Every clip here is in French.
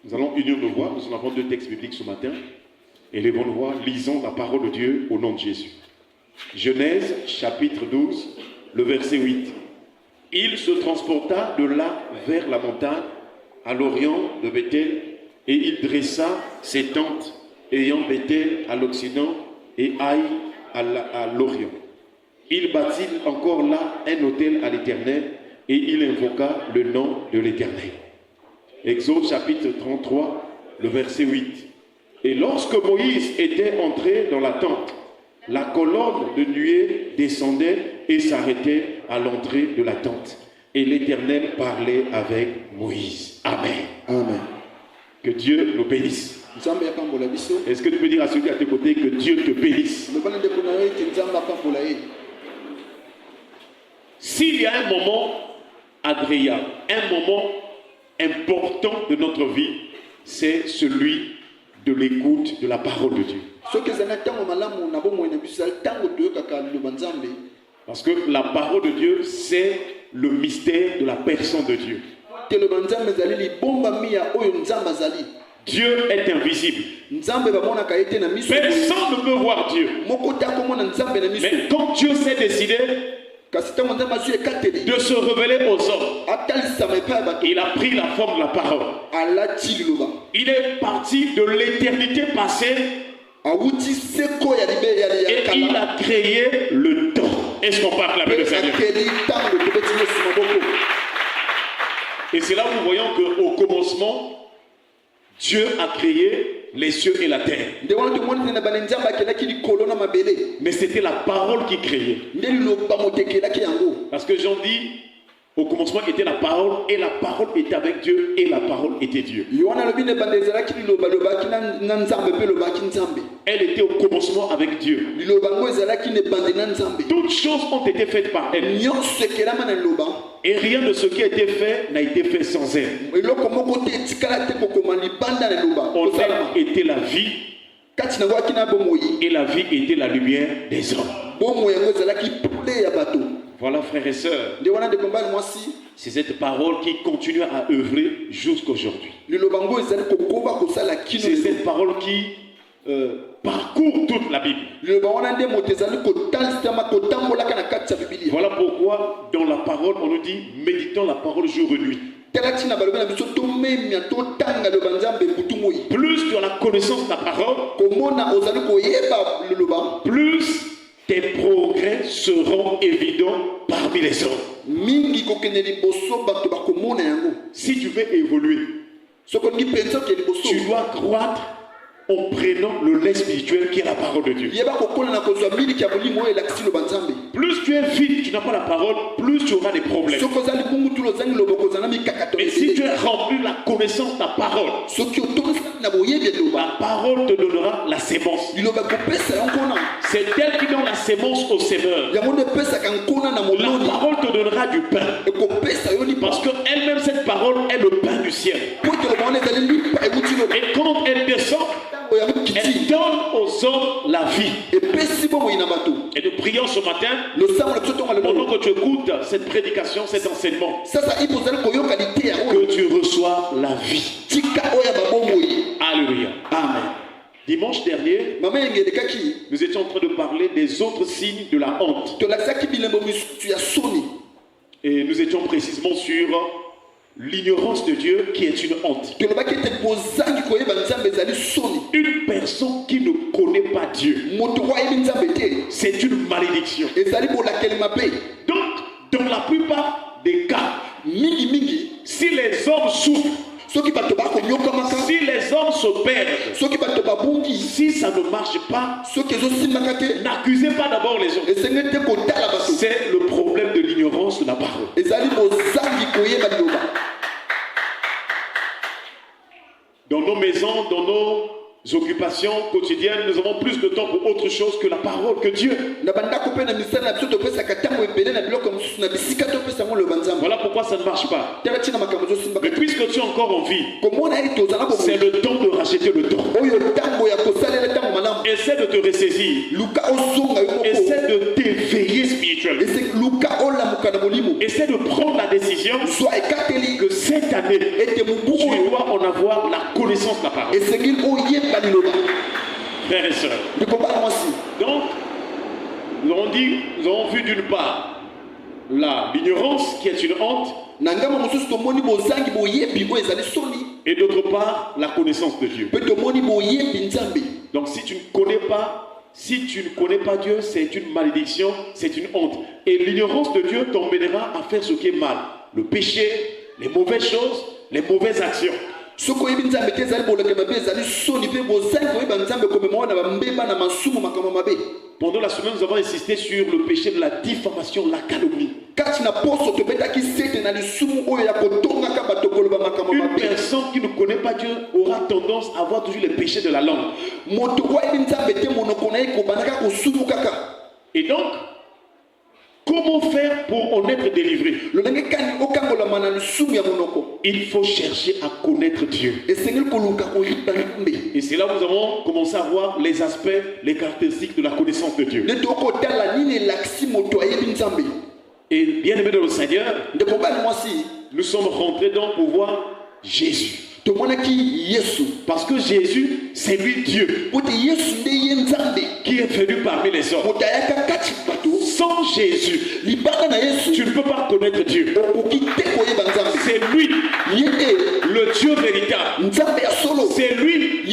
Nous allons unir nos voix. Nous avons 2 textes bibliques ce matin. Et les bonnes voix, lisons la parole de Dieu au nom de Jésus. Genèse, chapitre 12, le verset 8. Il se transporta de là vers la montagne, à l'orient de Bethel, et il dressa ses tentes, ayant Bethel à l'occident et Haï à l'orient. Il bâtit encore là un autel à l'Éternel, et il invoqua le nom de l'Éternel. Exode chapitre 33, le verset 8. Et lorsque Moïse était entré dans la tente, la colonne de nuée descendait et s'arrêtait à l'entrée de la tente. Et l'Éternel parlait avec Moïse. Amen. Amen. Que Dieu nous bénisse. Est-ce que tu peux dire à celui qui est à tes côtés que Dieu te bénisse? S'il y a un moment agréable, un moment important de notre vie, c'est celui de l'écoute de la parole de Dieu. Parce que la parole de Dieu, c'est le mystère de la personne de Dieu. Dieu est invisible. Personne ne peut voir Dieu. Mais quand Dieu s'est décidé de se révéler aux hommes, il a pris la forme de la parole. Il est parti de l'éternité passée et il a créé le temps. Est-ce qu'on parle la paix de Seigneur? Et c'est là où nous voyons qu'au commencement, Dieu a créé les cieux et la terre. Mais c'était la parole qui créait. Parce que Jean dit, au commencement était la parole, et la parole était avec Dieu, et la parole était Dieu. Elle était au commencement avec Dieu. Toutes choses ont été faites par elle. Et rien de ce qui a été fait n'a été fait sans elle. En elle était la vie, et la vie était la lumière des hommes. Voilà, frères et sœurs, c'est cette parole qui continue à œuvrer jusqu'aujourd'hui. C'est cette parole qui parcourt toute la Bible. Voilà pourquoi dans la parole on nous dit méditons la parole jour et nuit. Plus tu as la connaissance de la parole, plus tes progrès seront évidents parmi les hommes. Si tu veux évoluer, tu dois croître en prenant le lait spirituel qui est la parole de Dieu. Plus tu es vide, tu n'as pas la parole, plus tu auras des problèmes. Mais si tu es rempli de la connaissance de la parole, la parole te donnera la sémence. C'est elle qui donne la sémence au semeur. La parole te donnera du pain. Parce qu'elle-même, cette parole, est le pain du ciel. Et quand elle descend, elle donne aux hommes la vie. Et nous prions ce matin, pendant que tu écoutes cette prédication, cet enseignement, que tu reçois la vie. Alléluia. Amen. Dimanche dernier, nous étions en train de parler des autres signes de la honte. Et nous étions précisément sur l'ignorance de Dieu qui est une honte. Une personne qui ne connaît pas Dieu, c'est une malédiction. Donc, dans la plupart des cas, si les hommes souffrent, si les hommes se perdent, si ça ne marche pas, n'accusez pas d'abord les autres. C'est le problème de l'ignorance de la parole. Dans nos maisons, dans nos occupations quotidiennes, nous avons plus de temps pour autre chose que la parole, que Dieu. Voilà pourquoi ça ne marche pas. Mais puisque tu es encore en vie, c'est le temps de racheter le temps. Essaie de te ressaisir. Essaie de t'éveiller spirituellement. essaie de prendre la décision que cette année, tu dois en avoir la connaissance de la parole. Frères et sœurs. Donc, nous avons vu d'une part l'ignorance qui est une honte, et d'autre part la connaissance de Dieu. Donc si tu ne connais pas Dieu, c'est une malédiction, c'est une honte. Et l'ignorance de Dieu t'emmènera à faire ce qui est mal, le péché, les mauvaises choses, les mauvaises actions. Pendant la semaine, nous avons insisté sur le péché de la diffamation, la calomnie. Une personne qui ne connaît pas Dieu aura tendance à avoir toujours les péchés de la langue. Et donc, comment faire pour en être délivré? Il faut chercher à connaître Dieu. Et c'est là où nous avons commencé à voir les aspects, les caractéristiques de la connaissance de Dieu. Et bien aimé dans le Seigneur, nous sommes rentrés dans le pouvoir Jésus. Parce que Jésus, c'est lui Dieu qui est venu parmi les hommes. Sans Jésus, tu ne peux pas connaître Dieu. C'est lui, le Dieu véritable. C'est lui,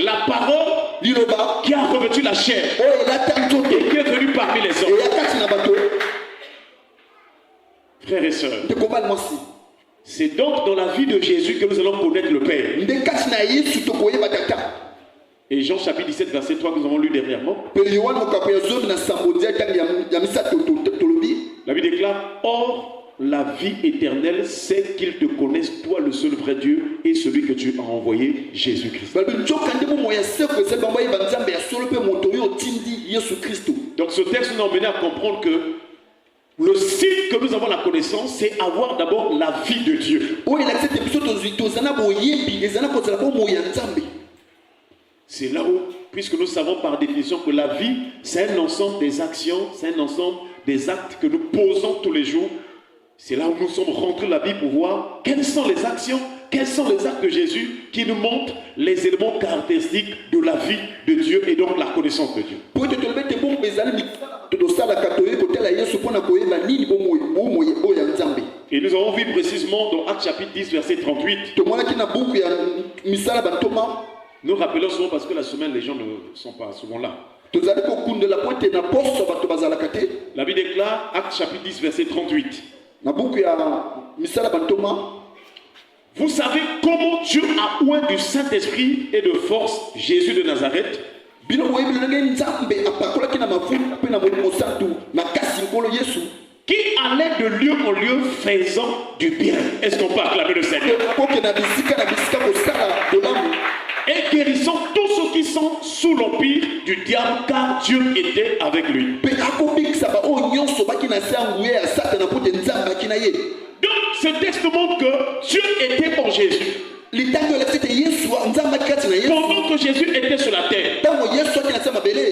la parole qui a revêtu la chair et qui est venu parmi les hommes. Frères et sœurs, c'est donc dans la vie de Jésus que nous allons connaître le Père. Et Jean chapitre 17, verset 3 que nous avons lu dernièrement. La Bible déclare: or, la vie éternelle, c'est qu'ils te connaissent, toi le seul vrai Dieu, et celui que tu as envoyé, Jésus-Christ. Donc ce texte nous a amené à comprendre que le signe que nous avons la connaissance, c'est avoir d'abord la vie de Dieu. C'est là où, puisque nous savons par définition que la vie, c'est un ensemble des actions, c'est un ensemble des actes que nous posons tous les jours. C'est là où nous sommes rentrés dans la vie pour voir quelles sont les actions, quels sont les actes de Jésus qui nous montrent les éléments caractéristiques de la vie de Dieu et donc la connaissance de Dieu. Et nous avons vu précisément dans Actes chapitre 10, verset 38. Nous rappelons souvent parce que la semaine, les gens ne sont pas souvent là. La Bible déclare, Actes chapitre 10, verset 38. Vous savez comment Dieu a oint du Saint-Esprit et de force Jésus de Nazareth, qui allait de lieu en lieu faisant du bien. Est-ce qu'on peut acclamer le Seigneur? Et guérissant tous ceux qui sont sous l'empire du diable, car Dieu était avec lui. Donc ce texte montre que Dieu était en Jésus. Pendant que Jésus était sur la terre,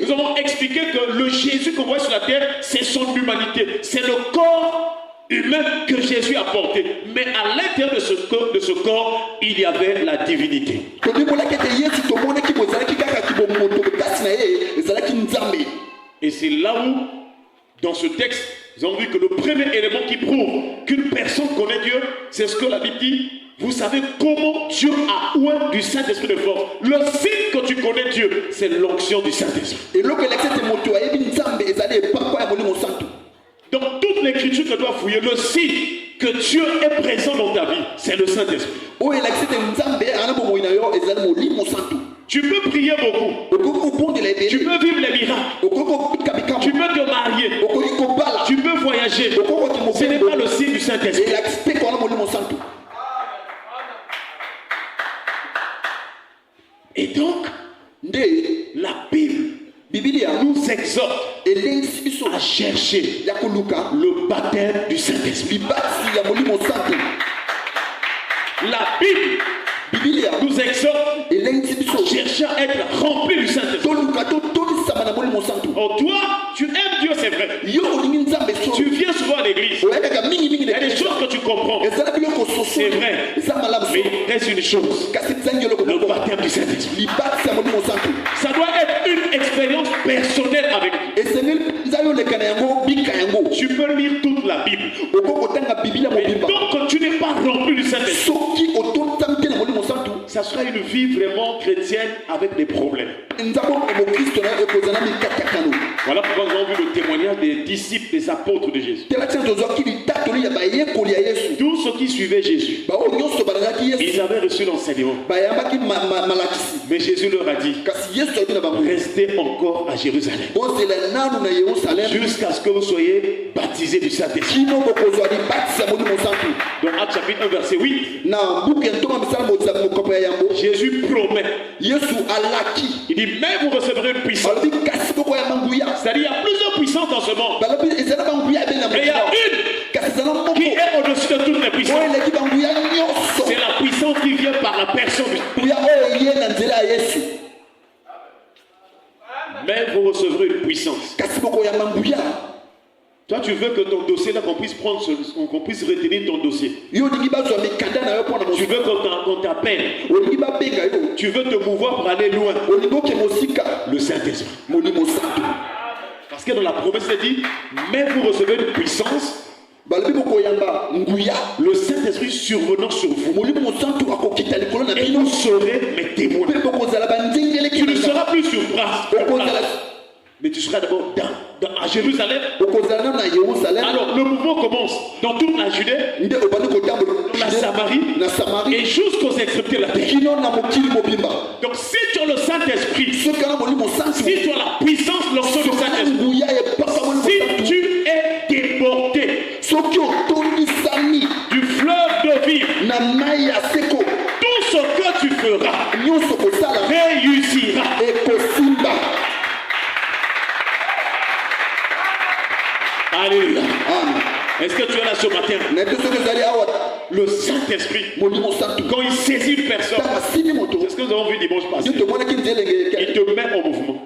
nous avons expliqué que le Jésus qu'on voit sur la terre, c'est son humanité, c'est le corps humain que Jésus a porté. Mais à l'intérieur de ce corps, il y avait la divinité. Et c'est là où, dans ce texte, nous avons vu que le premier élément qui prouve qu'une personne connaît Dieu, c'est ce que la Bible dit. Vous savez comment Dieu a oint du Saint-Esprit de force. Le signe que tu connais Dieu, c'est l'onction du Saint-Esprit. Dans toute l'écriture que tu dois fouiller, le signe que Dieu est présent dans ta vie, c'est le Saint-Esprit. Tu peux prier beaucoup. Tu peux vivre les miracles. Tu peux te marier. Tu peux voyager. Ce n'est pas le signe du Saint-Esprit. Et donc, la Bible nous exhorte à chercher le baptême du Saint-Esprit. La Bible nous exhorte à chercher à être rempli du Saint-Esprit. Oh, toi, tu aimes Dieu, c'est vrai. Tu viens souvent à l'église. connaissent une chose, le baptême du Saint-Esprit. Ça doit être une expérience personnelle avec lui. Tu peux lire toute la Bible, mais tant que tu n'es pas rempli du Saint-Esprit, ça sera une vie vraiment chrétienne avec des problèmes. Voilà pourquoi nous avons vu le témoignage des disciples, des apôtres de Jésus. Tous ceux qui suivaient Jésus, ils avaient reçu l'enseignement. Mais Jésus leur a dit, restez encore à Jérusalem jusqu'à ce que vous soyez baptisés du Saint-Esprit. Dans Actes chapitre 1 verset 8, Jésus promet. Il dit, mais vous recevrez une puissance. C'est-à-dire, il y a plusieurs puissances dans ce monde. Mais il y a une qui est au-dessus de toutes les puissances. C'est la puissance qui vient par la personne. Mais vous recevrez une puissance. Toi, tu veux que ton dossier, là, qu'on puisse retenir ton dossier. Tu veux qu'on t'appelle. Tu veux te mouvoir pour aller loin. Le Saint-Esprit. Parce que dans la promesse, il dit, mais vous recevez une puissance. Le Saint-Esprit survenant sur vous. Et vous serez mes témoins. Tu ne seras plus sur place. Mais tu seras d'abord à Jérusalem. Alors le mouvement commence dans toute la Judée, la Samarie, et jusqu'aux extrémités de la terre. Donc si tu as le Saint-Esprit, si tu as la puissance, l'onction du Saint-Esprit, si tu es débordé du fleuve de vie, tout ce que tu feras réussira. Alléluia. Est-ce que tu es là ce matin? Le Saint-Esprit, quand il saisit une personne, c'est ce que nous avons vu dimanche passé, il te met en mouvement.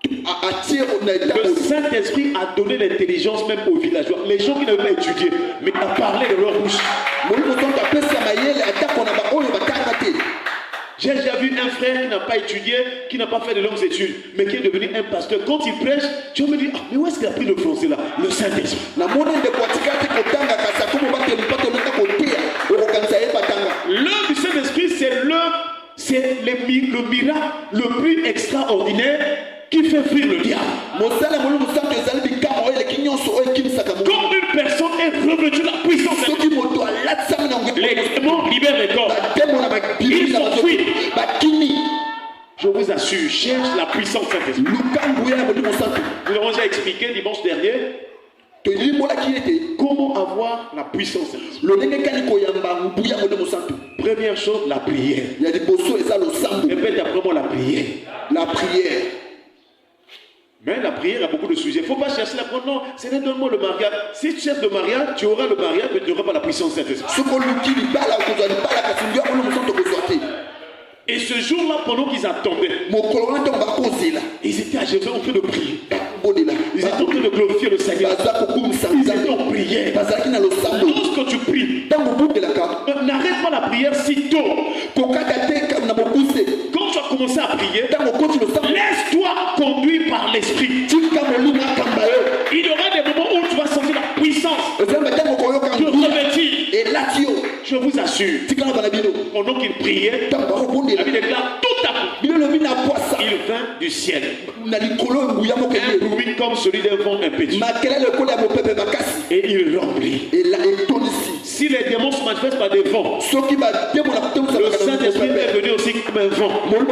Le Saint-Esprit a donné l'intelligence même aux villageois. Les gens qui n'avaient pas étudié, mais il a parlé de leur bouche. J'ai déjà vu un frère qui n'a pas étudié, qui n'a pas fait de longues études, mais qui est devenu un pasteur. Quand il prêche, tu vas me dire, ah, mais où est-ce qu'il a pris le français là? Le Saint-Esprit. L'œuvre du Saint-Esprit, c'est le miracle le plus extraordinaire qui fait fuir le diable. Quand une personne est revêtue de la puissance, les démons libèrent les corps. Ils s'enfuient. Je vous assure, cherche la puissance Saint-Esprit. Nous l'avons déjà expliqué dimanche dernier. Comment avoir la puissance Saint-Esprit? Première chose, la prière. Répète après moi la prière. La prière. Mais la prière a beaucoup de sujets. Il ne faut pas chercher la prière. Non, c'est donne-moi le mariage. Si tu cherches le mariage, tu auras le mariage, mais tu n'auras pas la puissance Saint-Esprit. Et ce jour-là, pendant qu'ils attendaient, ils étaient à Jérusalem en train de prier. Ils étaient en train de glorifier le Seigneur. Ils étaient en prière. Lorsque tu pries, n'arrête pas la prière si tôt. Quand tu as commencé à prier, laisse-toi conduire par l'Esprit. Il y aura des moments où tu vas sentir la puissance de revêtir. Je vous assure, pendant qu'il priait, la Bible déclare tout à coup, il vint du ciel un bruit comme celui d'un vent impétueux, et il remplit. Si les démons se manifestent par des vents, le Saint-Esprit est venu aussi comme un vent pour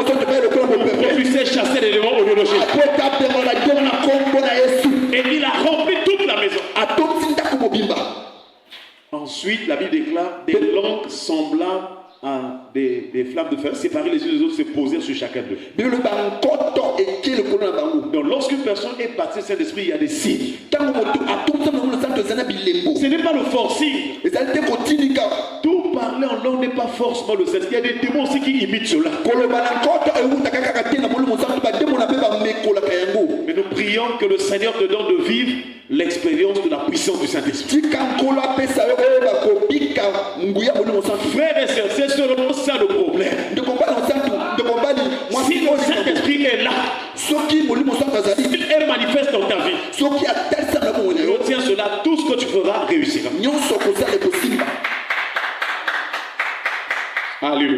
puisse chasser les démons au lieu de Jésus. Et il a rempli toute la maison. Ensuite, la Bible déclare des langues semblables à des flammes de feu, séparées les unes des autres, se poser sur chacun d'eux. Donc, lorsqu'une personne est baptisée Saint-Esprit, il y a des signes. Ce n'est pas le forcing. Tout parler en langue n'est pas forcément le Saint-Esprit. Il y a des démons aussi qui imitent cela. Mais nous prions que le Seigneur te donne de vivre l'expérience de la puissance du Saint-Esprit. Frères et sœurs, c'est seulement ça le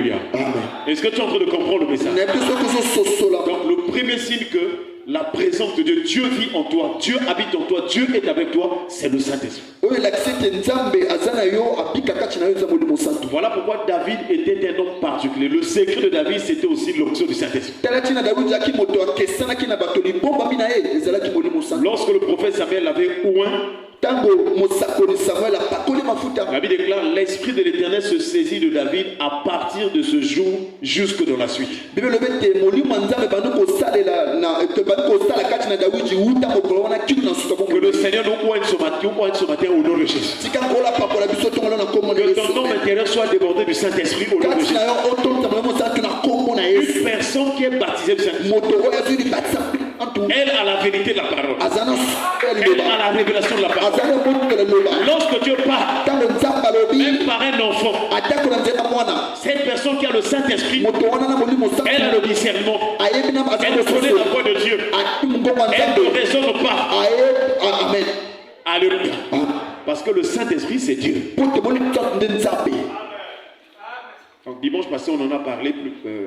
Alléluia. Amen. Est-ce que tu es en train de comprendre le message? Donc le premier signe que la présence de Dieu, Dieu vit en toi, Dieu habite en toi, Dieu est avec toi, c'est le Saint-Esprit. Voilà pourquoi David était un homme particulier. Le secret de David, c'était aussi l'onction du Saint-Esprit. Lorsque le prophète Samuel l'avait oint, la Bible déclare l'Esprit de l'Éternel se saisit de David à partir de ce jour jusque dans la suite. Que le Seigneur nous oigne ce matin au nom de Jésus. Que ton nom intérieur soit débordé du Saint-Esprit au nom de Jésus. Une personne qui est baptisée du Saint-Esprit, elle a la vérité de la parole. Elle a la révélation de la parole. Lorsque Dieu parle, même par un enfant, cette personne qui a le Saint-Esprit, elle a le discernement. Elle connaît la voix de Dieu. Elle ne raisonne pas. Amen. Alléluia. Parce que le Saint-Esprit, c'est Dieu. Donc, dimanche passé, on en a parlé,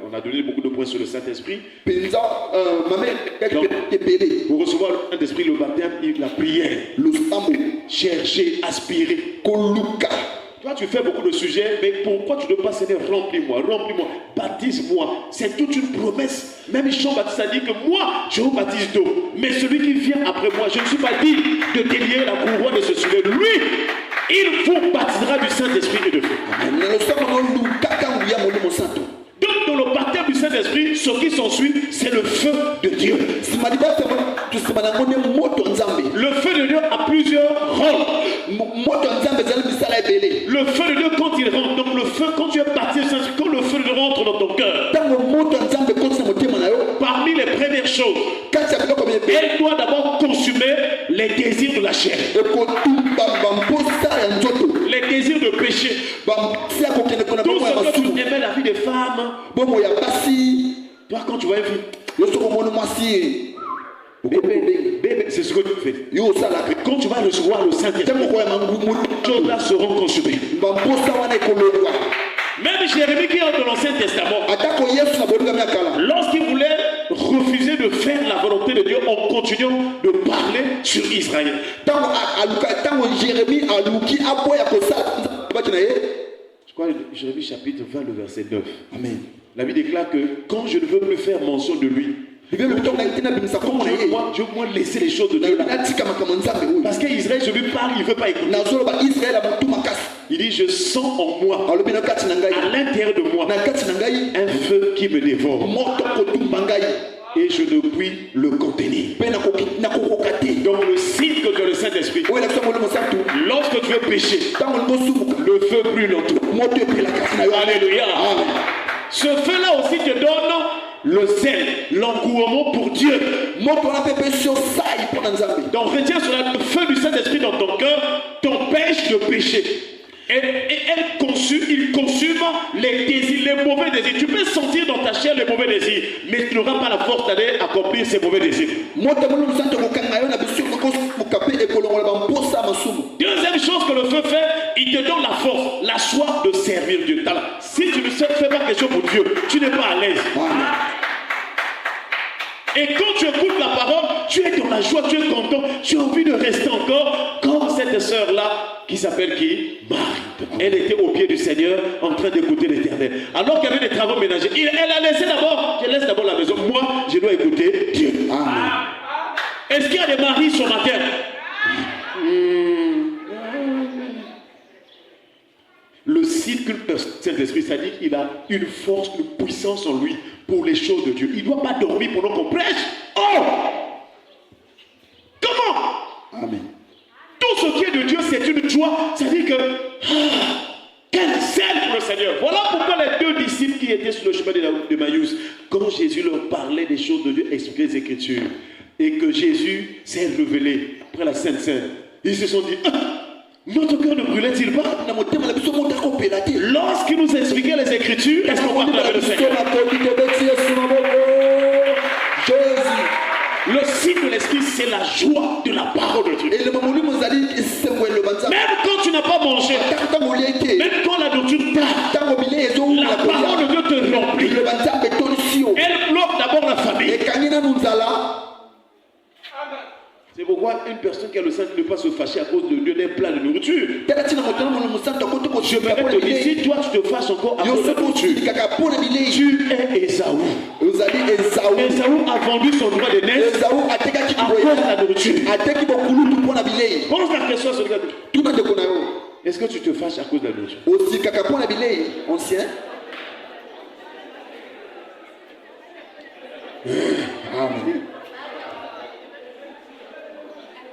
on a donné beaucoup de points sur le Saint-Esprit. Pour recevoir le Saint-Esprit, le baptême, la prière, le chercher, aspirer. Toi, tu fais beaucoup de sujets, mais pourquoi tu ne peux pas Seigneur, remplis-moi, baptise-moi. C'est toute une promesse. Même Jean-Baptiste a dit que moi, je vous baptise d'eau. Mais celui qui vient après moi, je ne suis pas digne de délier la couronne de ce sujet. Lui, il vous baptisera du Saint-Esprit et de feu. Donc dans le baptême du Saint-Esprit, ce qui s'ensuit, c'est le feu de Dieu. Le feu de Dieu a plusieurs rôles. Le feu de Dieu quand il rentre, donc le feu quand tu es baptisé, quand le feu de Dieu rentre dans ton cœur, parmi les premières choses, elle doit d'abord consumer les désirs de la chair, les désirs de péché. Tout ce que tu aimais la vie des femmes, toi quand tu vois une fille, bébé, c'est ce que tu fais. Quand tu vas recevoir le Saint-Esprit, les choses là seront consumées. Même Jérémie qui est dans l'Ancien Testament, lorsqu'il voulait refuser de faire la volonté de Dieu en continuant de parler sur Israël. Je crois Jérémie chapitre 20, le verset 9. Amen. La Bible déclare que quand je ne veux plus faire mention de lui, je veux moi laisser les choses de Dieu là. Parce qu'Israël, je lui parle, il ne veut pas écouter. Il dit, je sens en moi, à l'intérieur de moi, un feu qui me dévore. Et je ne puis le contenir. Donc le signe que tu as le Saint-Esprit, lorsque tu veux pécher, le feu brûle en toi. Alléluia. Ce feu-là aussi te donne le zèle, l'engouement pour Dieu. Donc retiens cela, le feu du Saint-Esprit dans ton cœur t'empêche de pécher. Et il consume les désirs, les mauvais désirs. Tu peux sentir dans ta chair les mauvais désirs, mais tu n'auras pas la force d'aller accomplir ces mauvais désirs. Deuxième chose que le feu fait, il te donne la force, la soif de servir Dieu. Si tu ne fais pas quelque chose pour Dieu, tu n'es pas à l'aise. Et quand tu écoutes la parole, tu es dans la joie, tu es content, tu as envie de rester encore comme cette sœur-là qui s'appelle qui? Marie. Elle était au pied du Seigneur en train d'écouter l'Éternel. Alors qu'il y avait des travaux ménagers, elle a laissé d'abord, je laisse d'abord la maison. Moi, je dois écouter Dieu. Amen. Est-ce qu'il y a des maris ce matin? Le signe que le Saint-Esprit, ça dit qu'il a une force, une puissance en lui pour les choses de Dieu. Il ne doit pas dormir pendant qu'on prêche. Oh! Comment? Amen. Tout ce qui est de Dieu, c'est une joie. C'est-à-dire que, quel zèle pour le Seigneur. Voilà pourquoi les deux disciples qui étaient sur le chemin de Maïus, quand Jésus leur parlait des choses de Dieu, expliquait les Écritures, et que Jésus s'est révélé après la Sainte Seine, ils se sont dit, notre cœur ne brûlait-il pas? Lorsqu'il nous expliquait les Écritures, est-ce qu'on va acclamer le Seigneur? Le signe de l'Esprit, c'est la joie de la parole de Dieu. Même quand tu n'as pas mangé, même quand la nourriture tarde, la parole de remplie. Elle bloque d'abord la famille. C'est pourquoi une personne qui a le sang ne peut pas se fâcher à cause d'un plat de nourriture. Je vais te dire, si toi tu te fâches encore à cause de la nourriture, tu es Ésaü. Ésaü a vendu son droit de naissance à cause de la nourriture. Pose la question à ce gars. Est-ce que tu te fâches à cause de la nourriture? Amen.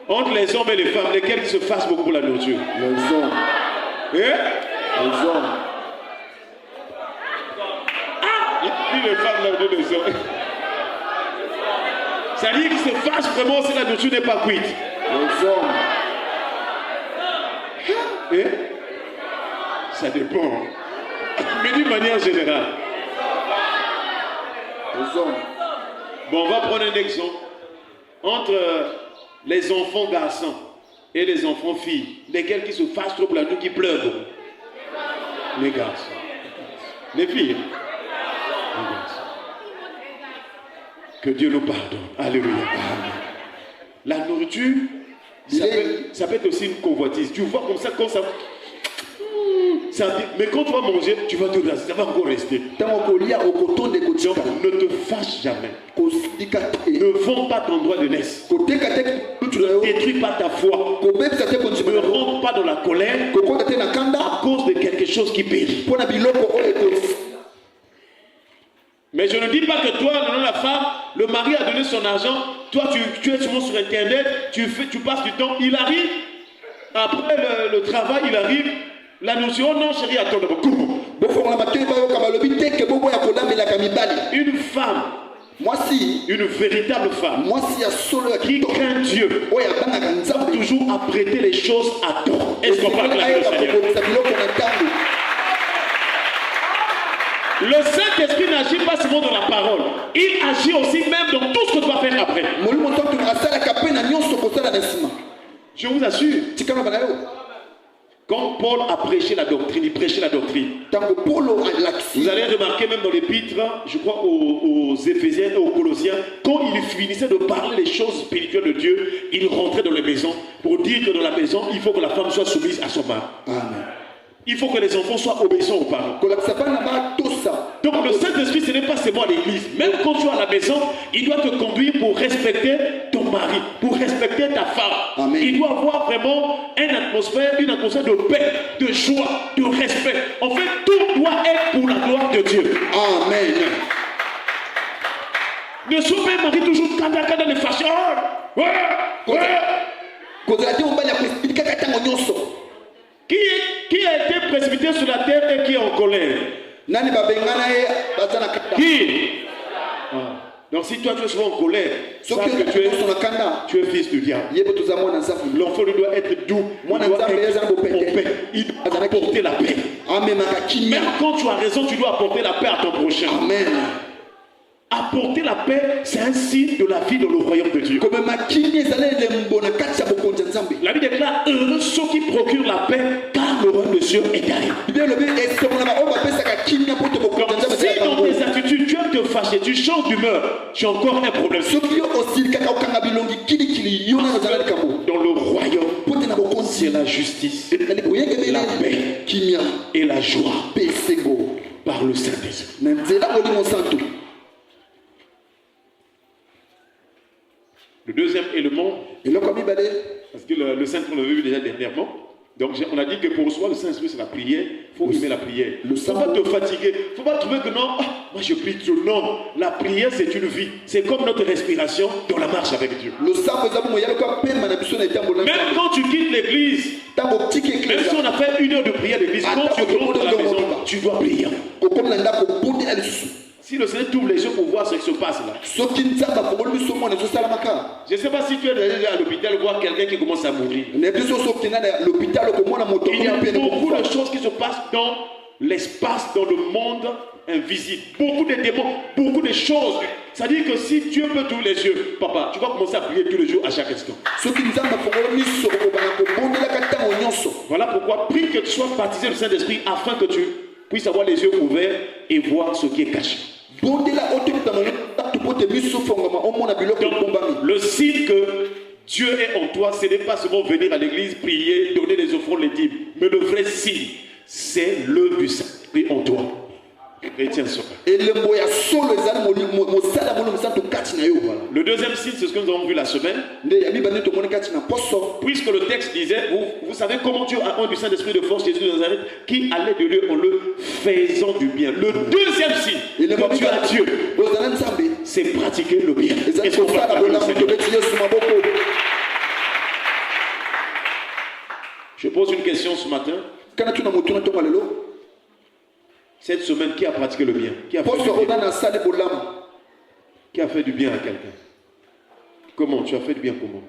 Entre les hommes et les femmes, lesquels se fâchent beaucoup pour la nourriture? Les hommes. Eh? Les hommes. Ah! Il dit les femmes, là, les hommes. C'est-à-dire qu'ils se fâchent vraiment si la nourriture n'est pas cuite. Les hommes. Eh? Ça dépend. Mais d'une manière générale. Les hommes. Bon, on va prendre un exemple. Entre les enfants garçons et les enfants filles, lesquels qui se fâchent trop pour la nuit, qui pleurent. Les garçons. Les filles. Les garçons. Que Dieu nous pardonne. Alléluia. La nourriture, ça peut être aussi une convoitise. Tu vois comme ça, quand ça... mais quand tu vas manger, tu vas te rasser, ça va encore rester. Donc ne te fâche jamais. Ne vends pas ton droit de naissance. Ne détruis pas ta foi. Ne rentre pas dans la colère à cause de quelque chose qui périt. Mais je ne dis pas que toi, non, la femme, le mari a donné son argent, toi tu es souvent sur internet, tu passes du temps, il arrive, après le travail, il arrive. La notion, oh non chérie, attends d'abord. Une femme, une véritable femme, qui craint Dieu, va toujours apprêter les choses à tort. Est-ce qu'on parle de la Seigneur? Le Saint-Esprit n'agit pas seulement dans la parole, il agit aussi même dans tout ce que tu vas faire après. Je vous assure. Quand Paul a prêché la doctrine, il prêchait la doctrine. Vous allez remarquer même dans l'épître, je crois aux Éphésiens et aux Colossiens, quand il finissait de parler les choses spirituelles de Dieu, il rentrait dans les maisons pour dire que dans la maison, il faut que la femme soit soumise à son mari. Amen. Il faut que les enfants soient obéissants aux parents. Donc le Saint-Esprit, ce n'est pas seulement à l'église. Même quand tu es à la maison, il doit te conduire pour respecter ton mari, pour respecter ta femme. Amen. Il doit avoir vraiment une atmosphère de paix, de joie, de respect. En fait, tout doit être pour la gloire de Dieu. Amen. Ne sois pas un mari toujours quand les fâchés. Qui a été précipité sur la terre et qui est en colère? Qui? Donc si toi tu es souvent en colère, sache que tu es fils du diable. L'enfant doit être doux, il doit être en paix, il doit apporter la paix. Même quand tu as raison, tu dois apporter la paix à ton prochain. Amen. Apporter la paix, c'est un signe de la vie dans le royaume de Dieu. La Bible déclare heureux ceux qui procurent la paix, car le royaume de Dieu est derrière. Si dans tes attitudes tu aimes te fâcher, tu changes d'humeur, tu as encore un problème. Dans le royaume, c'est la justice, la paix et la joie par le Saint-Esprit. Le deuxième élément, parce que le Saint-Esprit, on l'a vu déjà dernièrement, donc on a dit que pour soi, le Saint-Esprit, c'est la prière. Il faut aimer la prière. Il ne faut pas te fatiguer. Il ne faut pas trouver que non, moi je prie trop. Non, la prière, c'est une vie. C'est comme notre respiration dans la marche avec Dieu. Même quand tu quittes l'église, même si on a fait 1 heure de prière à l'église, quand tu rentres dans la maison, tu dois prier. Si le Seigneur t'ouvre les yeux pour voir ce qui se passe là. Je ne sais pas si tu es allé à l'hôpital voir quelqu'un qui commence à mourir. Il y a beaucoup de choses qui se passent dans l'espace, dans le monde invisible. Beaucoup de démons, beaucoup de choses. C'est-à-dire que si Dieu peut t'ouvrir les yeux, papa, tu vas commencer à prier tous les jours à chaque instant. Voilà pourquoi prie que tu sois baptisé du Saint-Esprit afin que tu puisse avoir les yeux ouverts et voir ce qui est caché. Donc, le signe que Dieu est en toi, ce n'est pas seulement venir à l'église, prier, donner des offrandes, les dîmes. Mais le vrai signe, c'est l'œuvre du Saint-Esprit en toi. Retiens ça. Le deuxième signe, c'est ce que nous avons vu la semaine. Puisque le texte disait, vous savez comment Dieu a un du Saint-Esprit de force, Jésus de Nazareth, qui allait de lieu en lieu faisant du bien. Le deuxième signe que tu as Dieu, c'est pratiquer le bien. Est-ce qu'on va parler au Seigneur? Je pose une question ce matin. Cette semaine, qui a pratiqué le bien? Qui a fait du bien? Qui a fait du bien à quelqu'un? Comment? Tu as fait du bien comment?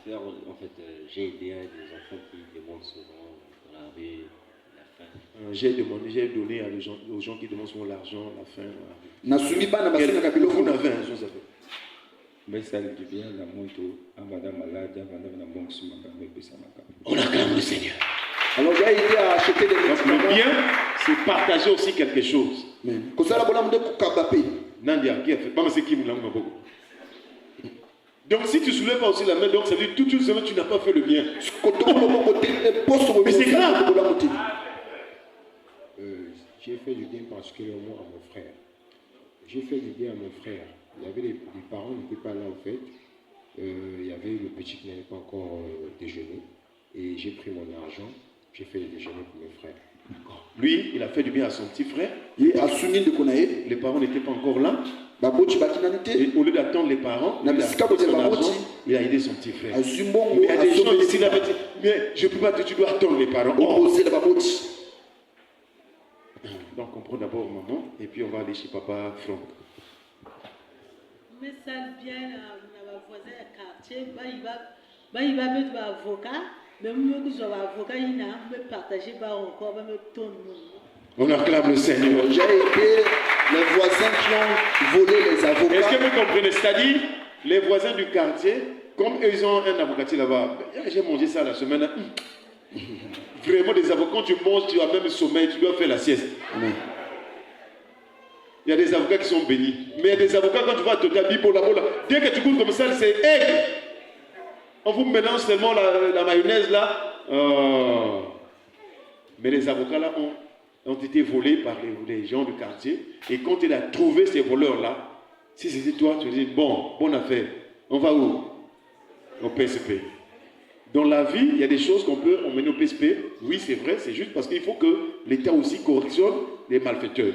En fait, j'ai aidé des enfants qui demandent souvent dans la rue la faim. J'ai donné aux gens qui demandent souvent l'argent, la faim. Vous n'avez un Joseph. Mais ça du bien, la moto, madame malade, madame la banque, On acclame le Seigneur. Alors j'ai aidé à acheter des Donc le bien, c'est partager aussi quelque chose. Nandia, qui a fait? C'est qui beaucoup. Donc si tu ne soulèves pas aussi la main, donc ça veut dire toute une semaine tu n'as pas fait le bien. Mais c'est grave. J'ai fait du bien particulièrement à mon frère. J'ai fait du bien à mon frère. Il y avait les parents n'étaient pas là en fait. Il y avait le petit qui n'avait pas encore déjeuné. Et j'ai pris mon argent. J'ai fait le déjeuner pour mes frères. Lui, il a fait du bien à son petit frère. Les parents n'étaient pas encore là. Et au lieu d'attendre les parents, il a aidé son petit frère. Mais il y a des gens ici, mais je ne peux pas te dire, tu dois attendre les parents. Oh. Donc on prend d'abord maman et puis on va aller chez papa Franck. Mais ça bien, on a voisin à quartier, il va mettre un avocat. Même si je suis avocat, il n'a pas partagé encore, me tourne. On acclame le Seigneur. J'ai aidé les voisins qui ont volé les avocats. Est-ce que vous comprenez? C'est-à-dire, les voisins du quartier, comme eux, ils ont un avocatier là-bas. J'ai mangé ça la semaine. Vraiment, des avocats, quand tu manges, tu as même le sommeil, tu dois faire la sieste. Il y a des avocats qui sont bénis. Mais il y a des avocats, quand tu vas te taper pour la bola, dès que tu goûtes comme ça, c'est aigre. On vous mélange seulement la mayonnaise là. Mais les avocats là ont été volés par les gens du quartier. Et quand il a trouvé ces voleurs là, si c'était toi, tu dis bonne affaire. On va où? Au PSP. Dans la vie, il y a des choses qu'on peut emmener au PSP. Oui, c'est vrai, c'est juste parce qu'il faut que l'État aussi correctionne les malfaiteurs.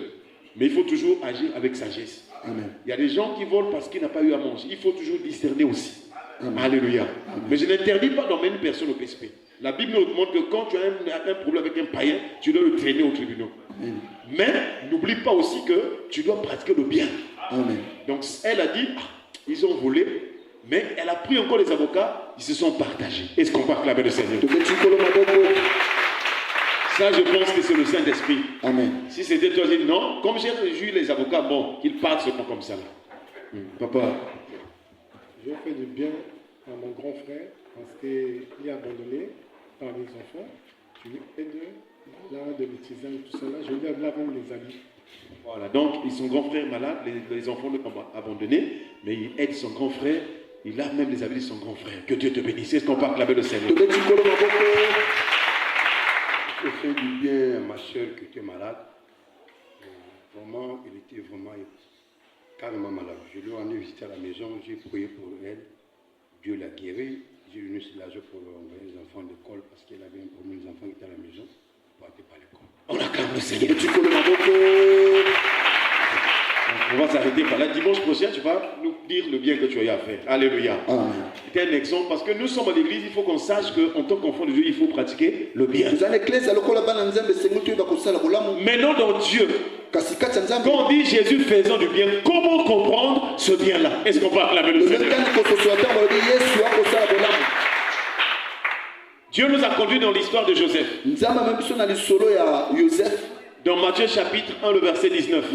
Mais il faut toujours agir avec sagesse. Amen. Il y a des gens qui volent parce qu'ils n'ont pas eu à manger. Il faut toujours discerner aussi. Amen. Alléluia. Amen. Mais je n'interdis pas d'emmener une personne au PSP. La Bible nous montre que quand tu as un problème avec un païen, tu dois le traîner au tribunal. Amen. Mais n'oublie pas aussi que tu dois pratiquer le bien. Amen. Donc elle a dit, ils ont volé, mais elle a pris encore les avocats, ils se sont partagés. Est-ce qu'on peut acclamer le Seigneur? Ça, je pense que c'est le Saint-Esprit. Amen. Si c'était toi, je dis non, comme j'ai réjoui les avocats, bon, qu'ils partent seulement comme ça. Papa. J'ai fait du bien à mon grand frère parce qu'il est abandonné par les enfants. Je lui aide là de l'utilisation, tout ça là. Je lui lave les habits. Voilà, donc son grand frère malade, les enfants le ont abandonné, mais il aide son grand frère, il lave même les habits de son grand frère. Que Dieu te bénisse. Est-ce qu'on peut acclamer le Seigneur? J'ai fait du bien à ma soeur qui était malade. Vraiment, elle était vraiment carrément malade. Je lui ai emmené visiter à la maison, j'ai prié pour elle. Dieu l'a guérie. J'ai eu l'argent pour envoyer les enfants à l'école parce qu'elle avait un problème, les enfants qui étaient à la maison. Pour aller pas à l'école. On acclame le Seigneur. On va s'arrêter par là. Dimanche prochain, tu vas nous dire le bien que tu as eu à faire. Alléluia. C'est un exemple parce que nous sommes à l'église, il faut qu'on sache qu'en tant qu'enfant de Dieu, il faut pratiquer le bien. Maintenant dans Dieu, quand on dit Jésus faisant du bien, comment comprendre ce bien-là? Est-ce qu'on va acclamer le Seigneur? Dieu nous a conduits dans l'histoire de Joseph. Dans Matthieu chapitre 1, le verset 19.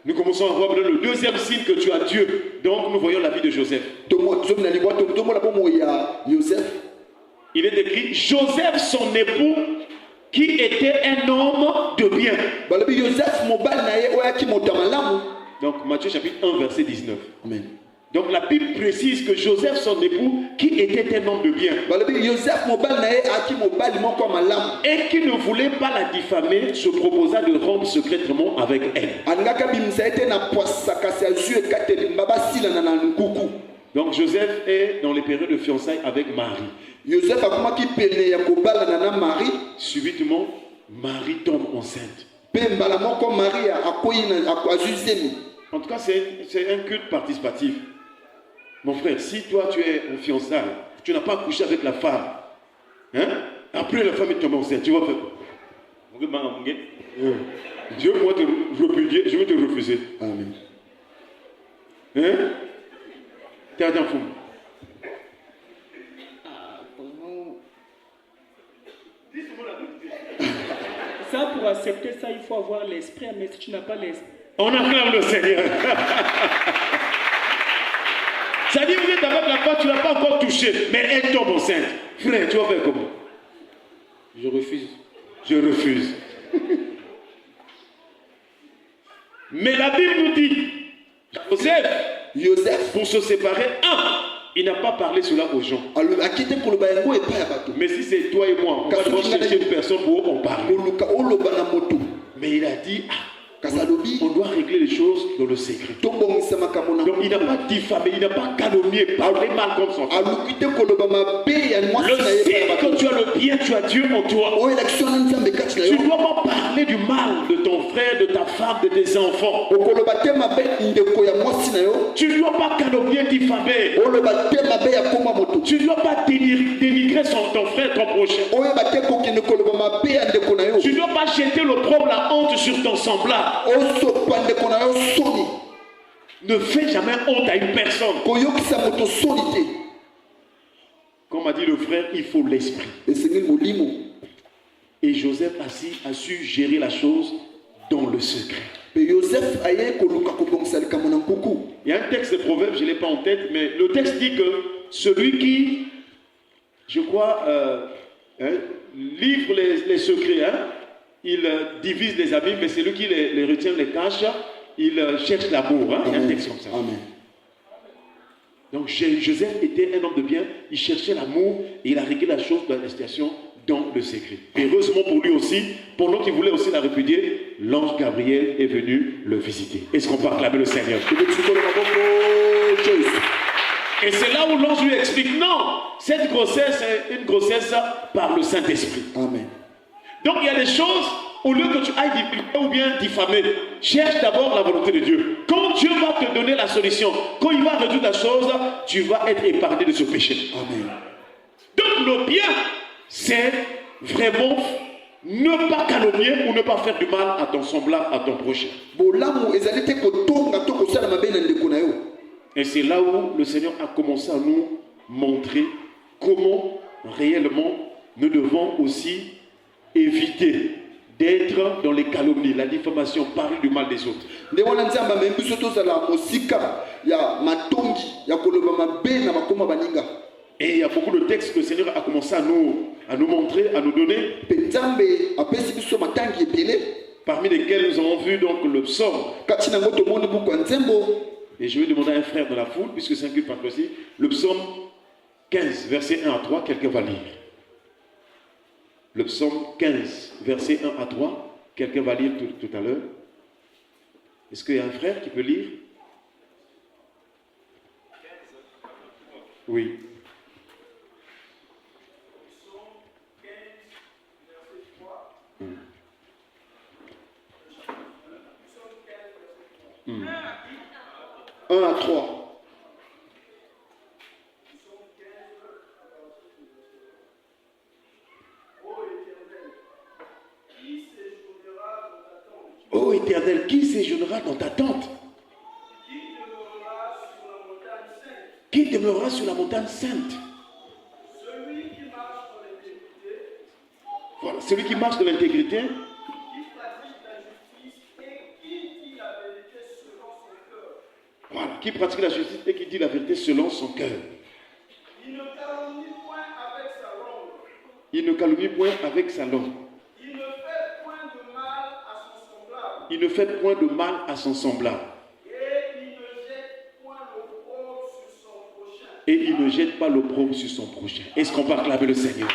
Nous commençons à voir le deuxième signe que tu as Dieu. Donc nous voyons la vie de Joseph. il est écrit Joseph, son époux, qui était un homme de bien. balobi Joseph mobali na ye oyo ayaki moto ya malamu. Donc Matthieu chapitre 1, verset 19. Amen. Donc la Bible précise que Joseph, son époux, qui était un homme de bien, balobi Joseph mobali na ye ayaki mobali moko ya malamu. et qui ne voulait pas la diffamer, se proposa de rompre secrètement avec elle. alingaka bimisa ye te na poisa kasi azwi ekateli babasilana na nkuku. Donc Joseph est dans les périodes de fiançailles avec Marie. Joseph akomaki pene ya kobalana na Marie. Subitement, Marie tombe enceinte. Pe mbala moko Marie azwi zemi. En tout cas, c'est un culte participatif. Mon frère, si toi tu es en fiançailles, tu n'as pas couché avec la femme, hein? Après la femme est tombée enceinte, tu vas faire quoi? Dieu va te repudier, je vais te refuser. Amen. Hein? T'es un fou. Ça, pour accepter ça, il faut avoir l'esprit, mais si tu n'as pas l'esprit. On acclame le Seigneur. Ça dit, vous êtes avec la femme, tu ne l'as pas encore touché, mais elle tombe enceinte. Frère, tu vas faire comment? Je refuse. Je refuse. Mais la Bible nous dit, Joseph, pour se séparer, il n'a pas parlé cela aux gens. Mais si c'est toi et moi, on va devoir chercher une personne pour en parler. Mais il a dit, on doit régler les choses dans le secret. Donc il n'a pas diffamé, il n'a pas calomnié, parlé mal comme son frère. Le signe que tu as le bien, tu as Dieu en toi. Tu ne dois pas parler du mal de ton frère, de ta femme, de tes enfants. Tu ne dois pas calomnier, diffamer. Tu ne dois pas dénigrer ton frère, ton prochain. Tu ne dois pas jeter l'opprobre, la honte sur ton semblable. Ne fais jamais honte à une personne. Comme a dit le frère, il faut l'esprit. Et Joseph a su gérer la chose dans le secret. Il y a un texte de Proverbes, je ne l'ai pas en tête, mais le texte dit que celui qui, je crois, livre les secrets, il divise les amis, mais celui qui les retient, les cache, il cherche l'amour. Il y a un texte comme ça. Amen. Donc Joseph était un homme de bien, il cherchait l'amour et il a réglé la chose dans la situation dans le secret. Et heureusement pour lui aussi, pendant qu'il voulait aussi la répudier, l'ange Gabriel est venu le visiter. Est-ce qu'on peut acclamer le Seigneur? Et c'est là où l'ange lui explique, non, cette grossesse est une grossesse par le Saint-Esprit. Amen. Donc il y a des choses, au lieu que tu ailles divulguer ou bien diffamer, cherche d'abord la volonté de Dieu. Quand Dieu va te donner la solution, quand il va résoudre la chose, tu vas être épargné de ce péché. Amen. Donc le bien, c'est vraiment ne pas calomnier ou ne pas faire du mal à ton semblable, à ton prochain. Et c'est là où le Seigneur a commencé à nous montrer comment réellement nous devons aussi éviter d'être dans les calomnies, la diffamation, parler du mal des autres. Et il y a beaucoup de textes que le Seigneur a commencé à nous montrer, à nous donner. Parmi lesquels nous avons vu donc le psaume. Et je vais demander à un frère de la foule, puisque c'est un culte aussi, le psaume 15, verset 1 à 3, quelqu'un va lire. Le psaume 15, verset 1 à 3, quelqu'un va lire tout à l'heure. Est-ce qu'il y a un frère qui peut lire? Oui. Psaume 15, verset 3. 1 à 3. Ô Éternel, qui séjournera dans ta tente? Qui demeurera sur la montagne sainte? Celui qui marche dans l'intégrité. Voilà, celui qui marche dans l'intégrité. Qui pratique la justice et qui dit la vérité selon son cœur. Voilà, qui pratique la justice et qui dit la vérité selon son cœur. Il ne calomnie point avec sa langue. calomnie point avec sa langue. Il ne fait point de mal à son semblable. Il ne fait point de mal à son semblable. Et il ne jette point l'opprobre sur son prochain. Et il ne jette pas l'opprobre sur son prochain. Est-ce qu'on va acclamer le Seigneur?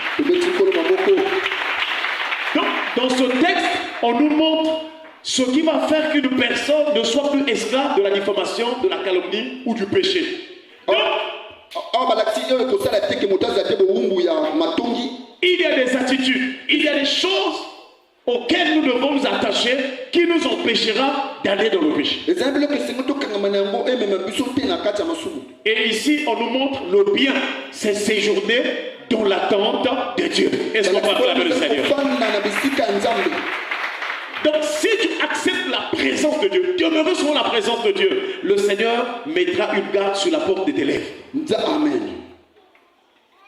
Donc, dans ce texte, on nous montre ce qui va faire qu'une personne ne soit plus esclave de la diffamation, de la calomnie ou du péché. Donc, il y a des attitudes, il y a des choses auxquelles nous devons nous attacher qui nous empêchera d'aller dans le péché. Et ici, on nous montre le bien, c'est séjourner dans l'attente de Dieu. Est-ce qu'on va acclamer le Seigneur? Donc, si tu acceptes la présence de Dieu, demeurer sur la présence de Dieu, le Seigneur mettra une garde sur la porte de tes lèvres. Amen.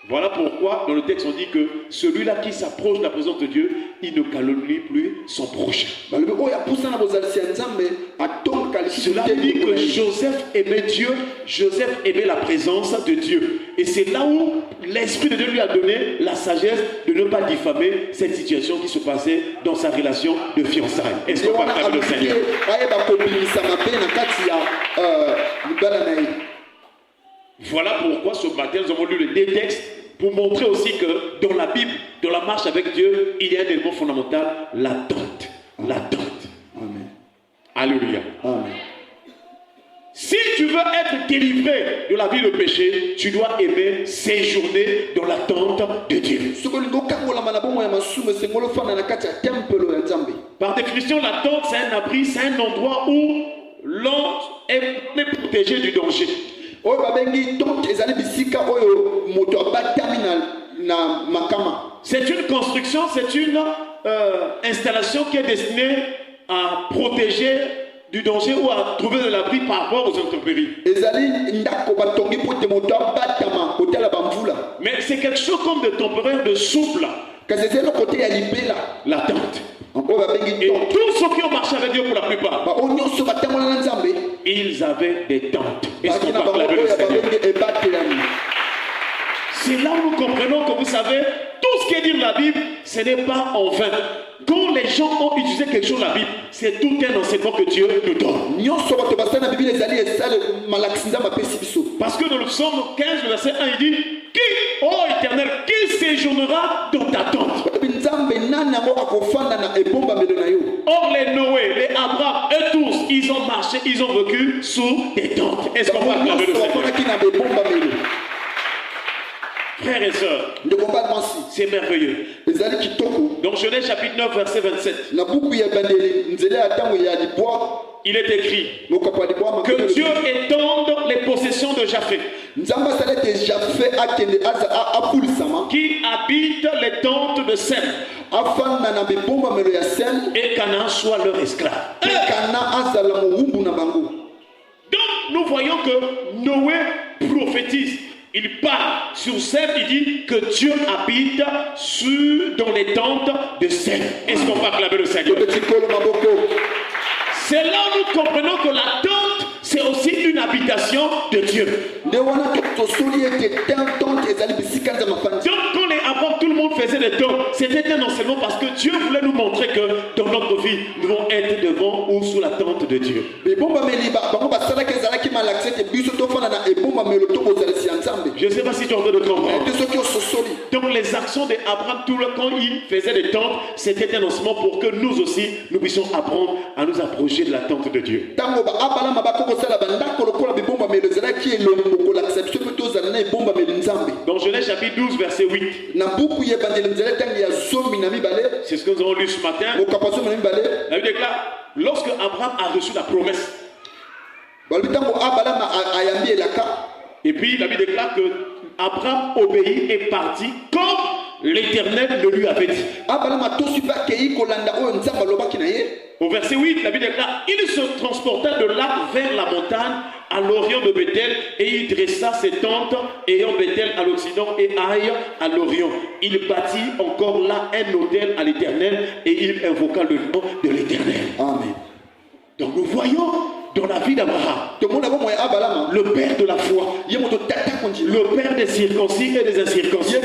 Voilà pourquoi, dans le texte, on dit que celui-là qui s'approche de la présence de Dieu, il ne calomnie plus son prochain. Cela dit que Joseph aimait Dieu, Joseph aimait la présence de Dieu. Et c'est là où l'Esprit de Dieu lui a donné la sagesse de ne pas diffamer cette situation qui se passait dans sa relation de fiançailles. Est-ce qu'on va acclamer le Seigneur? Voilà pourquoi ce matin nous avons lu les deux textes pour montrer aussi que dans la Bible, dans la marche avec Dieu, il y a un élément fondamental, l'attente. L'attente. Amen. Alléluia. Amen. Si tu veux être délivré de la vie de péché, tu dois aimer séjourner dans l'attente de Dieu. Par définition, l'attente, c'est un abri, c'est un endroit où l'homme est protégé du danger. C'est une construction, c'est une installation qui est destinée à protéger du danger ou à trouver de l'abri par rapport aux intempéries. Mais c'est quelque chose comme de temporaire, de souple. L'attente. Et tous ceux qui ont marché avec Dieu pour la plupart, ils avaient des tentes. Est-ce qu'on va acclamer le Seigneur? C'est là où nous comprenons que vous savez, tout ce qui est dit dans la Bible, ce n'est pas en vain. Quand les gens ont utilisé quelque chose dans la Bible, c'est tout un enseignement que Dieu nous donne. Parce que dans le psaume 15, le verset 1, il dit: Qui, ô Éternel, qui séjournera dans ta tente? Or les Noé, les Abraham, eux tous, ils ont marché, ils ont vécu sous des tentes. Est-ce qu'on va acclamer le Seigneur? Frères et sœurs, c'est merveilleux. Donc Genèse chapitre 9, verset 27. Il est écrit que Dieu étende les possessions de Japheth, qui habite les tentes de Sem, et Canaan soit leur esclave. Donc nous voyons que Noé prophétise. Il parle sur Sem, il dit que Dieu habite dans les tentes de Sem. Est-ce qu'on va acclamer le Seigneur? C'est là où nous comprenons que la tente, c'est aussi une habitation de Dieu. Donc quand les Abraham, tout le monde faisait des tentes, c'était un enseignement parce que Dieu voulait nous montrer que dans notre vie, nous devons être devant ou sous la tente de Dieu. Je ne sais pas si tu es en train de comprendre. Donc les actions d'Abraham, quand il faisait des tentes, c'était un enseignement pour que nous aussi, nous puissions apprendre à nous approcher de la tente de Dieu. Dans Genèse chapitre 12, verset 8. C'est ce que nous avons lu ce matin. La Bible déclare, lorsque Abraham a reçu la promesse, et puis la Bible déclare que Abraham obéit et partit comme l'Éternel le lui avait dit. Au verset 8, la Bible déclare: il se transporta de là vers la montagne à l'orient de Bethel, et il dressa ses tentes, ayant Bethel à l'occident et Aïe à l'orient. Il bâtit encore là un autel à l'Éternel, et il invoqua le nom de l'Éternel. Amen. Donc nous voyons dans la vie d'Abraham, le père de la foi, le père des circoncis et des incirconcis.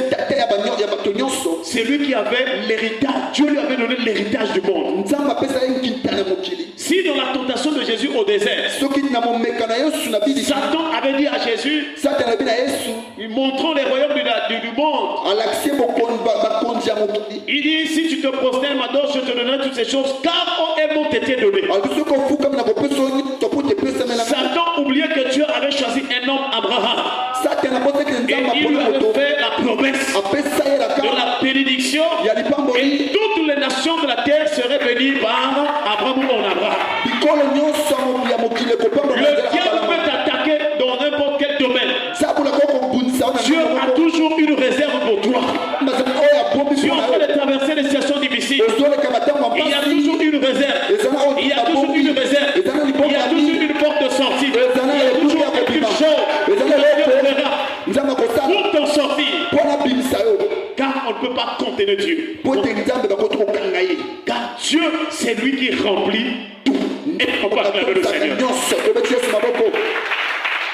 c'est lui qui avait l'héritage. Dieu lui avait donné l'héritage du monde. nzambe apesa ye nkita na mokili Si dans la tentation de Jésus au désert, soki na momeka na yesu na bili Satan avait dit à Jésus, satana abi na yesu montrons les royaumes du monde. alakisi bakonzi ya mokili Il dit, si tu te prosternes, ma dose, je te donnerai toutes ces choses, car elles m'ont été données. alobi soki ofukami na kopesa oyo topo tepesamela Satan oubliait que Dieu avait choisi un homme, Abraham. satana abosaki Et nzambe il lui apona avait moto fait la promesse apesa ye de laka la bénédiction. ya lipamboli Et toutes les nations de la terre seraient bénies par Abraham ou en Abraham. bikolo nyonso ya mokili ekopamba Le diable peut t'attaquer dans n'importe quel domaine. sabulaka okobundisa yo na Dieu a toujours une réserve pour toi. mazali oyo abombi Tu es en mpona train yo de traverser des situations difficiles. ozoleka matango Il y a mpasi toujours une réserve. ezana oyo Il y a toujours une réserve. ezana Il y libongo a ya toujours bili une porte de sortie. Il y ezana a toujours etuki ya quelque kobima chose que ezana Dieu eloko fera nzambe akosala pour t'en sortir. mpona bimisa yo Car on ne peut pas contenir Dieu. po te nzambe bakoti kokanga ye Car Dieu, c'est lui qui remplit tout. Et on va acclamer le Seigneur. nyonso tobeti yesu maboko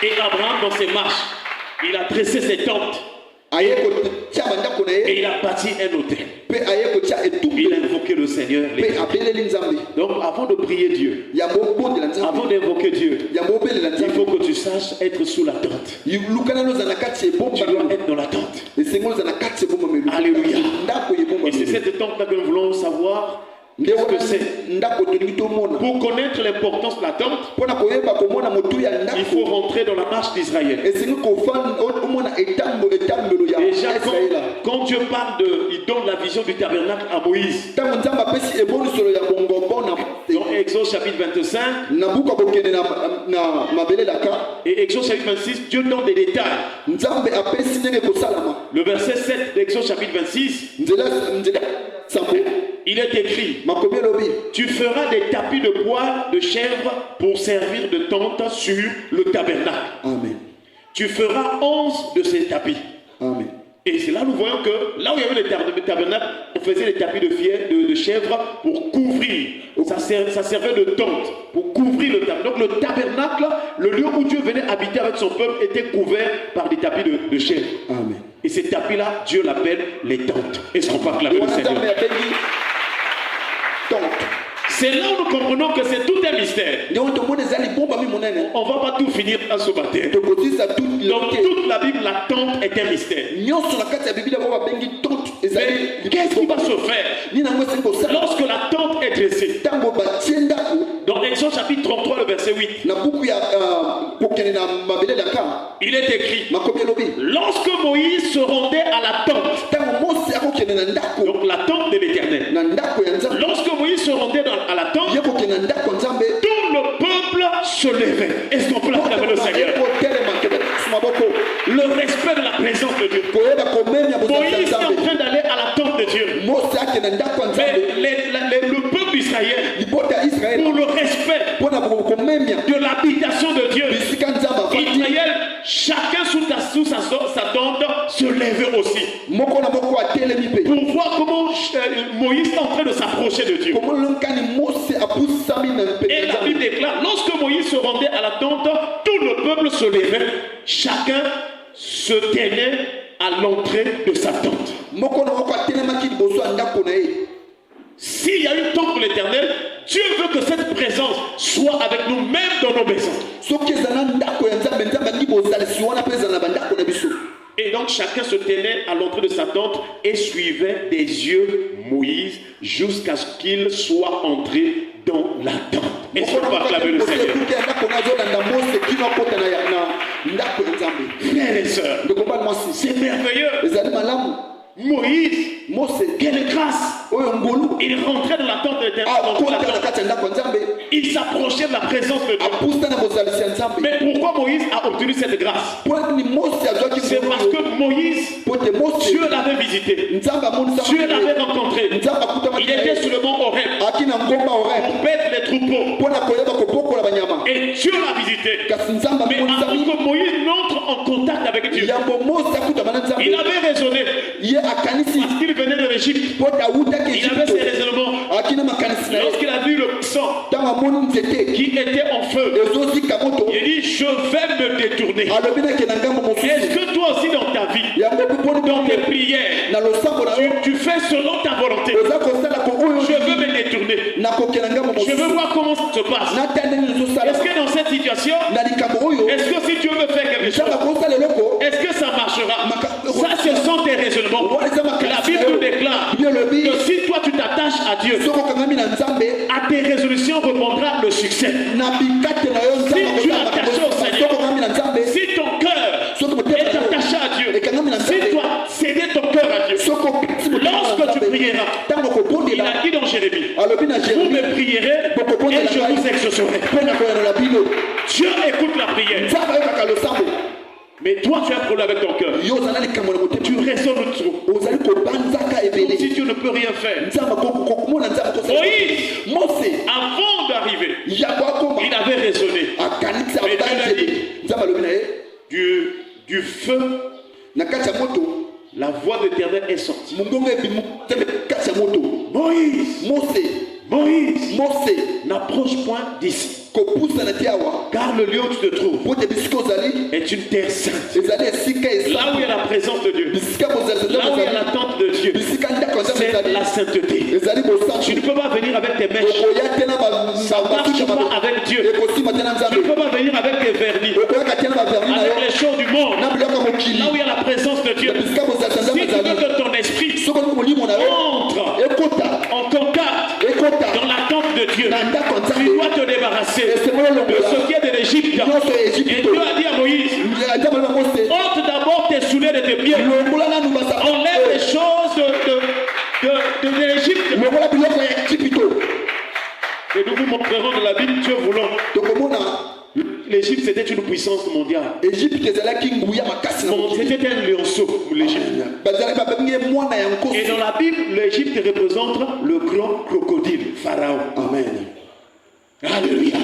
Et Abraham, dans ses marches, il a dressé ses tentes aye kotia bandako na et ye il a bâti un hôtel. mpe aye kotia Il a etumbe invoqué le Seigneur. mpe abeleli nzambe Donc, avant de prier Dieu, yambo obondela nzambe avant d'invoquer Dieu, yambo obelela il nzambe faut que tu saches être sous la tente. lukana noza na kati ya Tu dois ebombamelo être dans la tente. esengo oza na kati ya ebombamelo Alléluia. ndako ya Et c'est ebombamelo cette tente-là que nous voulons savoir nde qu'est-ce que wana c'est. ndako tolingi tomona Pour connaître l'importance de la tente, mpona koyeba komona motu ya il faut ndako rentrer dans la marche d'Israël. esengi omona etambelo ya Déjà, israela quand Dieu parle de, il donne la vision du tabernacle à Moïse. ntango nzambe apesi ebonisolo ya mongombo na Dans Exode chapitre 25 nabuka kokende na mabele laka et Exode chapitre 26, Dieu donne des détails. nzambe apesi ndenge kosalama Le verset 7 d'Exode chapitre 26, nzela sambo il est écrit, makomi elobi tu feras des tapis de bois de chèvre pour servir de tente sur le tabernacle. amen Tu feras 11 de ces tapis. amen Et c'est là nous voyons que là où il y avait le tabernacle, on faisait des tapis de chèvre pour couvrir. Ça servait de tente pour couvrir le tabernacle. Donc le tabernacle, le lieu où Dieu venait habiter avec son peuple, était couvert par des tapis de chèvre. amen Et ces tapis-là, Dieu l'appelle les tentes. Est-ce qu'on peut acclamer le wana Seigneur? nzambe abengi tente C'est là où nous comprenons que c'est tout un mystère. nde tomona eza libombami monene On ne va pas tout finir dans ce matin. tokotisa Dans toute la Bible, la tente est un mystère. nyonso na kati ya biblia bao babengi tente Mais ezali qu'est-ce qui va se faire nini yango esengi kosala lorsque la tente est dressée? ntango batie ndako Dans Exode chapitre 33, le verset 8, na buku ya kokende na mabele laka il est écrit, makomi elobi lorsque Moïse se rendait à la tente, ntango mose akokende na ndako donc la tente de l'Éternel, na ndako ya nzambe lorsque Moïse se rendait à la tente, ye kokende na ndako ya nzambe tout le peuple se levait. Est-ce qu'on peut l'acclamer le Seigneur? kotelema kende maboko Le respect de la présence de Dieu. koyeba komemia bozali ya Moïse est en nzambe train d'aller à la tente de Dieu. mose akende na ndako ya nzambe Mais le peuple d'Israël, libota ya israele pour le respect mpona komemia de l'habitation de Dieu, bisika nzambe afandi Israël, chacun sous sa tente se levait aussi. moko na moko atelemi mpe Pour voir comment Moïse est en train de s'approcher de Dieu. komona lonkani mose apusami na mpene Et ya la nzambe Bible déclare, lorsque Moïse se rendait à la tente, tout le peuple se levait, chacun se tenait à l'entrée de sa tente. moko na moko atelemaki liboso ya ndako na ye S'il y a une tente pour l'Éternel, Dieu veut que cette présence soit avec nous, même dans nos maisons. soki eza na ndako ya nzambe nzambe alingi bozalisi wana mpe ezala na bandako na biso Et donc chacun se tenait à l'entrée de sa tente et suivait des yeux Moïse jusqu'à ce qu'il soit entré dans la tente. Est-ce qu'on peut acclamer le Seigneur? ekuke ya ndako na azolanda mose kino akota na ndako ya nzambe Frères et sœurs, ndekobali mwasi c'est merveilleux. ezali malamu Moïse, mose quelle grâce! oyo ngolu Il rentrait dans la tente de l'Éternel. akota na kati ya ndako ya nzambe Il s'approchait de la présence de Dieu. apusa na bozalisi ya nzambe Mais pourquoi Moïse a obtenu cette grâce? mponi mose azwaki C'est parce que Moïse, po te mose Dieu l'avait visité. nzambe amonisaka Dieu l'avait rencontré. nzambe akutamaki Il était sur le mont Horeb aki na ngomba oreb pour paître les troupeaux. mpona koyeba kobokola banyama Et Dieu l'a visité. kasi nzambe Mais avant amonisaki que Moïse n'entre en contact avec Dieu, yambo mose akutama na il nzambe avait raisonné ye akanisi parce qu'il venait de l'Égypte. po awutaki Il avait ses Egypte raisonnements. aki na makanisi na ye Lorsqu'il a vu le sang ntango amoni nzete qui était en feu, ezozika moto il dit, je vais me détourner. alobi nake na ngambo Est-ce mosusu que toi aussi dans ta vie, yango mponi dans tes prières, na losambo na Tu fais selon ta volonté. Je veux me détourner. Je veux voir comment ça se passe. Est-ce que dans cette situation, est-ce que si Dieu veut faire quelque chose, est-ce que ça marchera? Ça, ce sont tes raisonnements. La Bible nous déclare que si toi tu t'attaches à Dieu, à tes résolutions répondra le succès. Si tu es attaché au Seigneur, si ton cœur est attaché à Dieu, si toi céder ton cœur à Dieu, lorsque tu prieras, il a dit dans Jérémie, vous me prierez et je vous exaucerai. Dieu écoute la prière. Mais toi, tu as un problème avec ton cœur. Tu raisonnes trop. Comme si Dieu ne peut rien faire. Moïse, avant d'arriver, il avait raisonné. Mais Dieu a dit, du feu, la voix de l'Éternel est sortie. Moïse, n'approche point d'ici. Car le lieu où tu te trouves est une terre sainte. Là où il y a la présence de Dieu, là où il y a l'attente de Dieu, c'est la sainteté. Tu ne peux pas venir avec tes mèches. Ça ne marche pas avec Dieu. Tu ne peux pas venir avec tes vernis, avec les choses du monde. Là où il y a la présence de Dieu. Si tu veux que ton esprit entre en contact dans l'attente de Dieu, tu dois te débarrasser de ce qui est de l'Égypte. Et Dieu a dit à Moïse, ôte d'abord tes souliers de tes pieds. Enlève les choses de l'Égypte. Et nous vous montrerons dans la Bible, Dieu voulant. L'Égypte c'était une puissance mondiale. C'était un lionceau, l'Égypte. Et dans la Bible, l'Égypte représente le grand crocodile, Pharaon. Amen. Alléluia.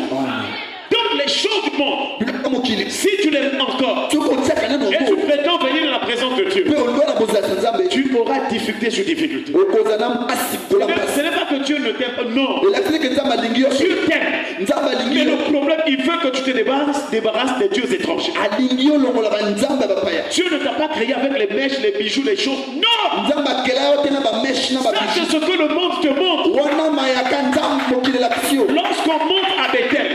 Donc les choses du monde, si tu l'aimes encore et tu prétends venir dans la présence de Dieu, tu auras difficulté sur difficulté. Ce n'est pas que Dieu ne t'aime pas, non. Dieu t'aime. Mais le problème, il veut que tu te débarrasses des dieux étrangers. Dieu ne t'a pas créé avec les mèches, les bijoux, les choses. Non. Ça, c'est ce que le monde te montre. Lorsqu'on monte à Bethel,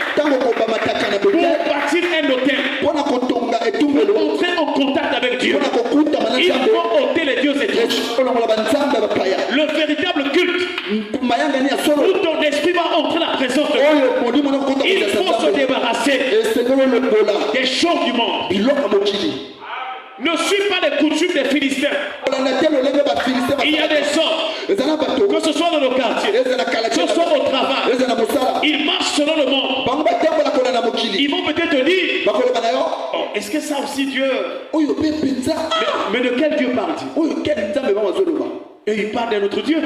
pour bâtir un hôtel, pour entrer en contact avec Dieu, il faut ôter les dieux étrangers. Le véritable culte, où ton esprit va entrer dans la présence de Dieu, il faut se débarrasser des choses du monde. Ne suis pas les coutumes des Philistins. Il y a des hommes, que ce soit dans le quartier, que ce soit au travail, ils marchent selon le monde. Ils vont peut-être te dire, oh, est-ce que ça aussi Dieu... Mais de quel Dieu parle-t-il? Et il parle d'un autre Dieu.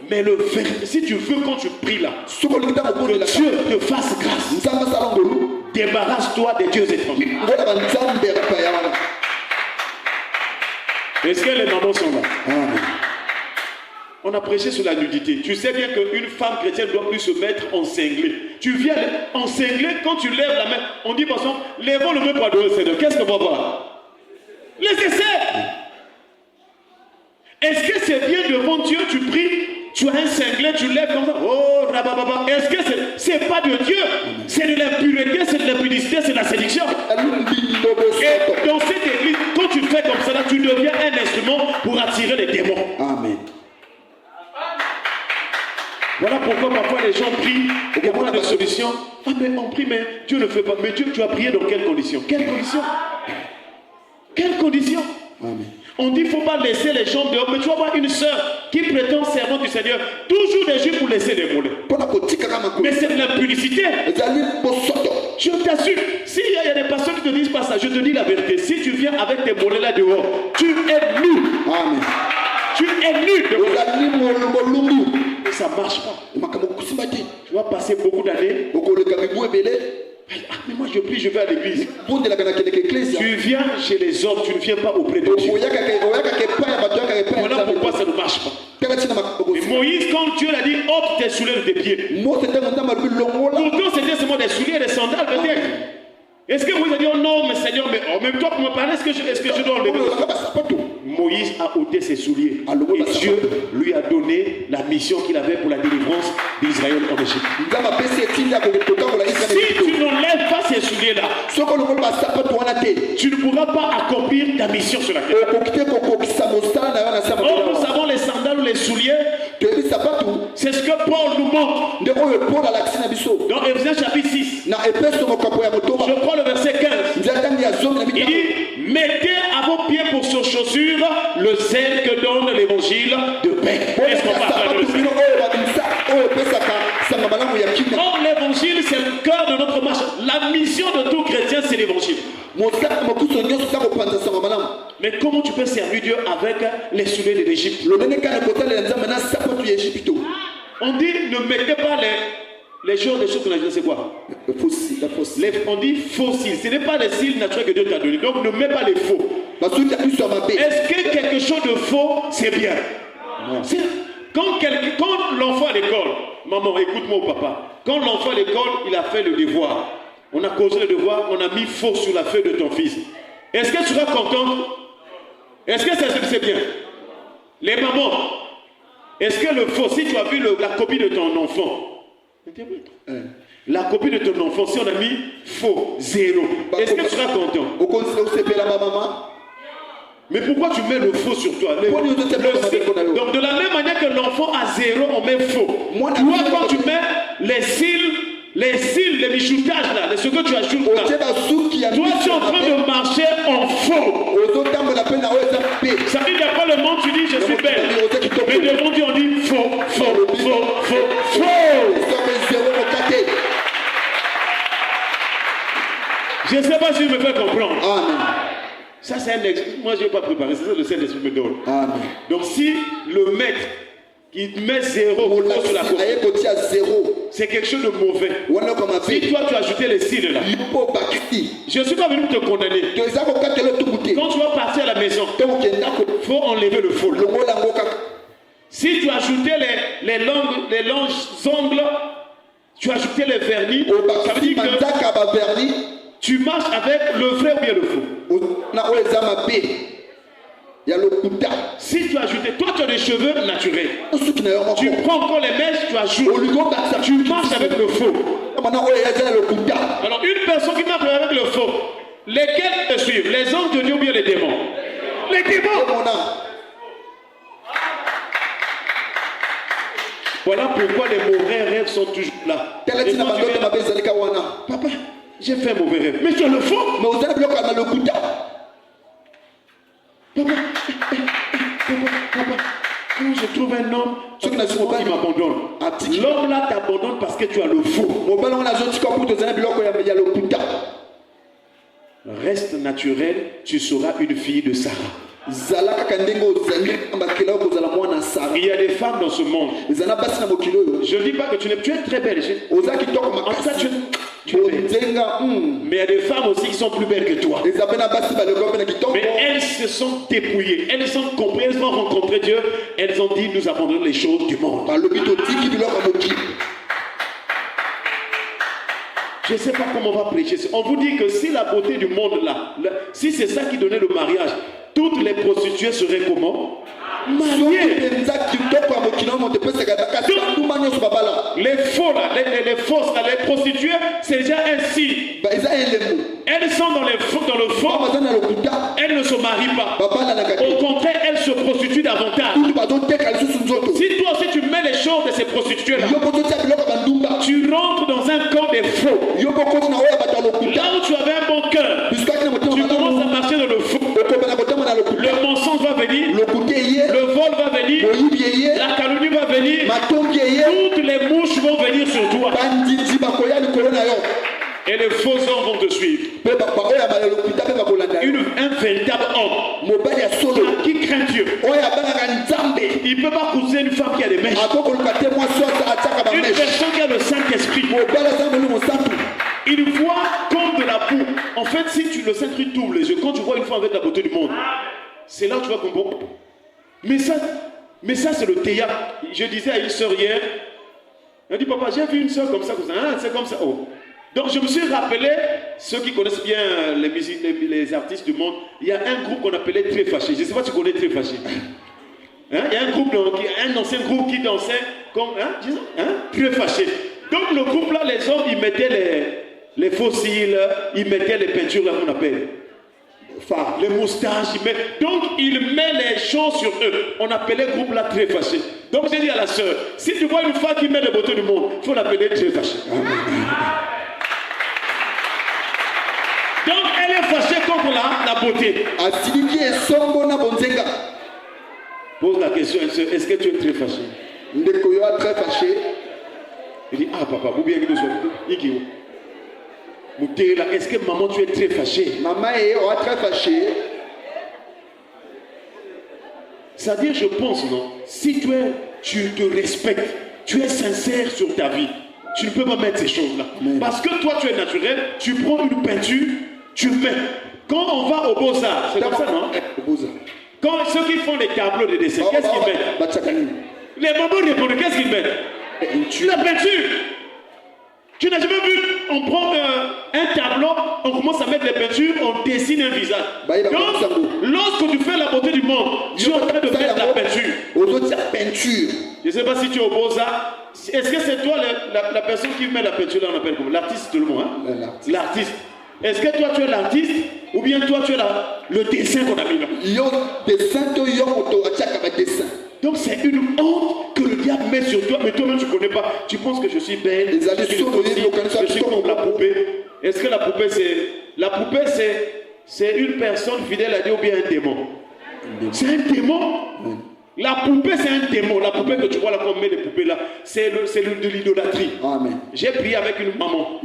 Mais le fait, si tu veux quand tu pries là, que Dieu te fasse grâce, débarrasse-toi des dieux étrangers. Est-ce que les mamans sont là? On a prêché sur la nudité. Tu sais bien qu'une femme chrétienne ne doit plus se mettre en cinglé. Tu viens en cinglé, quand tu lèves la main, on dit par exemple, lèvons le main pour adorer le Seigneur. Qu'est-ce qu'on va voir? Laissez faire. Est-ce que c'est bien devant Dieu, tu pries, tu as un cinglé, tu lèves comme ça, oh, rabababa. Est-ce que c'est pas de Dieu? C'est de l'impureté, c'est de l'impudicité, c'est de la séduction. Et dans cette église, quand tu fais comme ça, là, tu deviens un instrument pour attirer les démons. Amen. Voilà pourquoi parfois les gens prient et qu'il n'y a pas de solution. Ah mais on prie, mais Dieu ne fait pas. Mais Dieu, tu as prié dans quelles conditions? Quelles conditions? Quelles conditions? Amen. On dit qu'il ne faut pas laisser les gens dehors. Mais tu vas voir une sœur qui prétend serment du Seigneur, toujours des juifs pour laisser les moulins. Mais c'est de l'impudicité. Je t'assure, s'il y a des pasteurs qui te disent pas ça, je te dis la vérité. Si tu viens avec tes mollets là dehors, tu es nu. Amen. Tu es nu dehors. Et ça ne marche pas. Tu vas passer beaucoup d'années. Ah, mais moi je prie, je vais à l'église. Tu viens chez les hommes, tu ne viens pas auprès de Dieu. Voilà pourquoi ça ne marche pas. Et Moïse, quand Dieu l'a dit, ôte tes souliers de tes pieds. Pourtant c'était seulement des souliers et des sandales peut-être. Est-ce que vous avez dit, oh non, mais Seigneur, mais en même temps pour me parler, est-ce que je dois enlever? Moïse a ôté ses souliers. Et Dieu lui a donné la mission qu'il avait pour la délivrance d'Israël en Égypte. Si tu n'enlèves pas ces souliers-là, tu ne pourras pas accomplir ta mission sur la terre. Or, nous savons les sandales ou les souliers, c'est ce que Paul nous montre. Dans Éphésiens chapitre 6, je prends le verset 15. Il dit, mettez à vos pieds pour ces chaussures le zèle que donne l'évangile de paix. Est-ce qu'on parle de ça? Or, l'évangile, c'est le cœur de notre marche. La mission de tout chrétien, c'est l'évangile. Mais comment tu peux servir Dieu avec les souliers de l'Égypte? On dit, ne mettez pas les choses qu'on a dit, c'est quoi? On dit faux cils. Ce n'est pas les cils naturels que Dieu t'a donné. Donc ne mets pas les faux. Est-ce que quelque chose de faux, c'est bien? Non. Quand l'enfant à l'école, maman, écoute-moi au papa, quand l'enfant à l'école, il a fait le devoir, on a causé le devoir, on a mis faux sur la feuille de ton fils. Est-ce que tu seras content? Est-ce que c'est bien? Les mamans, est-ce que le faux, si tu as vu la copie de ton enfant, la copie de ton enfant, si on a mis faux, 0, est-ce que tu seras content? Mais pourquoi tu mets le faux sur toi? Donc de la même manière que l'enfant a 0, on met faux. Toi, quand tu mets les cils, les mijoutages là, ce que tu ajoutes là, toi tu es en train de marcher en faux. Ça veut dire qu'après le monde tu dis je suis belle. Mais devant Dieu on dit faux. Je ne sais pas si je me fais comprendre. Amen. Ça c'est un exemple. Moi je n'ai pas préparé, c'est ça le Saint-Esprit me donne. Amen. Donc si le maître qui met 0 sur la côte, c'est quelque chose de mauvais. Si toi tu as ajouté les cils là, je ne suis pas venu te condamner. Quand tu vas partir à la maison, il faut enlever le faux. Si tu as ajouté les longs ongles, tu as ajouté les vernis, ça veut dire que tu marches avec le vrai ou bien le faux. Si tu as ajouté, toi tu as des cheveux naturels, tu prends encore les mèches, tu ajoutes, tu marches avec le faux. Alors une personne qui marche avec le faux, lesquels te suivent? Les anges de Dieu ou bien les démons? Les démons. Voilà pourquoi les mauvais rêves sont toujours là. Papa, j'ai fait un mauvais rêve. Mais tu as le faux. Papa, quand je trouve un homme, il m'abandonne. L'homme là t'abandonne parce que tu as le faux. Reste naturel, tu seras une fille de Sarah. Il y a des femmes dans ce monde. Je ne dis pas que tu es très belle. En tout cas, tu es belle. Mais il y a des femmes aussi qui sont plus belles que toi. Mais elles se sont dépouillées. Elles sont comprises. Elles ont rencontré Dieu. Elles ont dit nous abandonnons les choses du monde. Je ne sais pas comment on va prêcher. On vous dit que si la beauté du monde là, si c'est ça qui donnait le mariage, toutes les prostituées seraient comment? Mariées. Les faux là, les fausses là, les prostituées, c'est déjà ainsi. Elles sont dans le faux, elles ne se marient pas. Au contraire, elles se prostituent davantage. Si toi aussi tu mets les choses de ces prostituées là, tu rentres dans un camp des faux. Là où tu avais un bon cœur, tu commences à marcher dans le faux. Le mensonge va venir, le vol va venir, la calomnie va venir, toutes les mouches vont venir sur toi. Et les faux hommes vont te suivre. Un véritable homme qui craint Dieu, il ne peut pas coucher une femme qui a des mèches. Une personne qui a le Saint-Esprit, il voit comme de la boue. En fait, si le Saint-Esprit t'ouvre les yeux, quand tu vois une femme avec la beauté du monde, c'est là que tu vas comprendre. Mais ça c'est le théâtre. Je disais à une soeur hier, elle dit papa, j'ai vu une soeur comme ça. Ah, c'est comme ça. Oh. Donc je me suis rappelé ceux qui connaissent bien les artistes du monde, il y a un groupe qu'on appelait Très Fâché. Je ne sais pas si tu connais Très Fâché. Hein? Il y a un groupe, un ancien groupe qui dansait comme Très Fâché. Donc le groupe là, les hommes, ils mettaient les fossiles, ils mettaient les peintures là qu'on appelle. Les moustaches, donc il met les choses sur eux. On appelait le groupe là Très Fâché. Donc j'ai dit à la sœur, si tu vois une femme qui met les beautés du monde, il faut l'appeler Très Fâché. Donc elle est fâchée contre la beauté. Pose la question, est-ce que tu es très fâché? Il dit, ah papa, vous bien que nous soyons. Est-ce que maman tu es très fâché? Maman est très fâchée. C'est-à-dire, je pense, non? Si tu te respectes, tu es sincère sur ta vie, tu ne peux pas mettre ces choses-là. Parce que toi, tu es naturel, tu prends une peinture, tu mets. Quand on va au Beaux-Arts, c'est comme ça, non? Quand ceux qui font les tableaux de dessin, qu'est-ce qu'ils mettent? Les mamans répondent, qu'est-ce qu'ils mettent? La peinture. Tu n'as jamais vu, on prend un tableau, on commence à mettre les peintures, on dessine un visage. Donc, lorsque tu fais la beauté du monde, tu es en train de mettre la peinture. Je ne sais pas si tu es au Beaux-Arts. Est-ce que c'est toi la personne qui met la peinture là, on appelle comment? L'artiste, tout le monde, hein? L'artiste. Est-ce que toi tu es l'artiste ou bien toi tu es le dessin qu'on a mis là? Donc c'est une honte que le diable met sur toi, mais toi-même tu ne connais pas. Tu penses que je suis belle, je suis comme la poupée. Est-ce que la poupée c'est une personne fidèle à Dieu ou bien un démon? C'est un démon. La poupée c'est un démon. La poupée que tu vois là, qu'on met les poupées là, c'est de l'idolâtrie. J'ai prié avec une maman.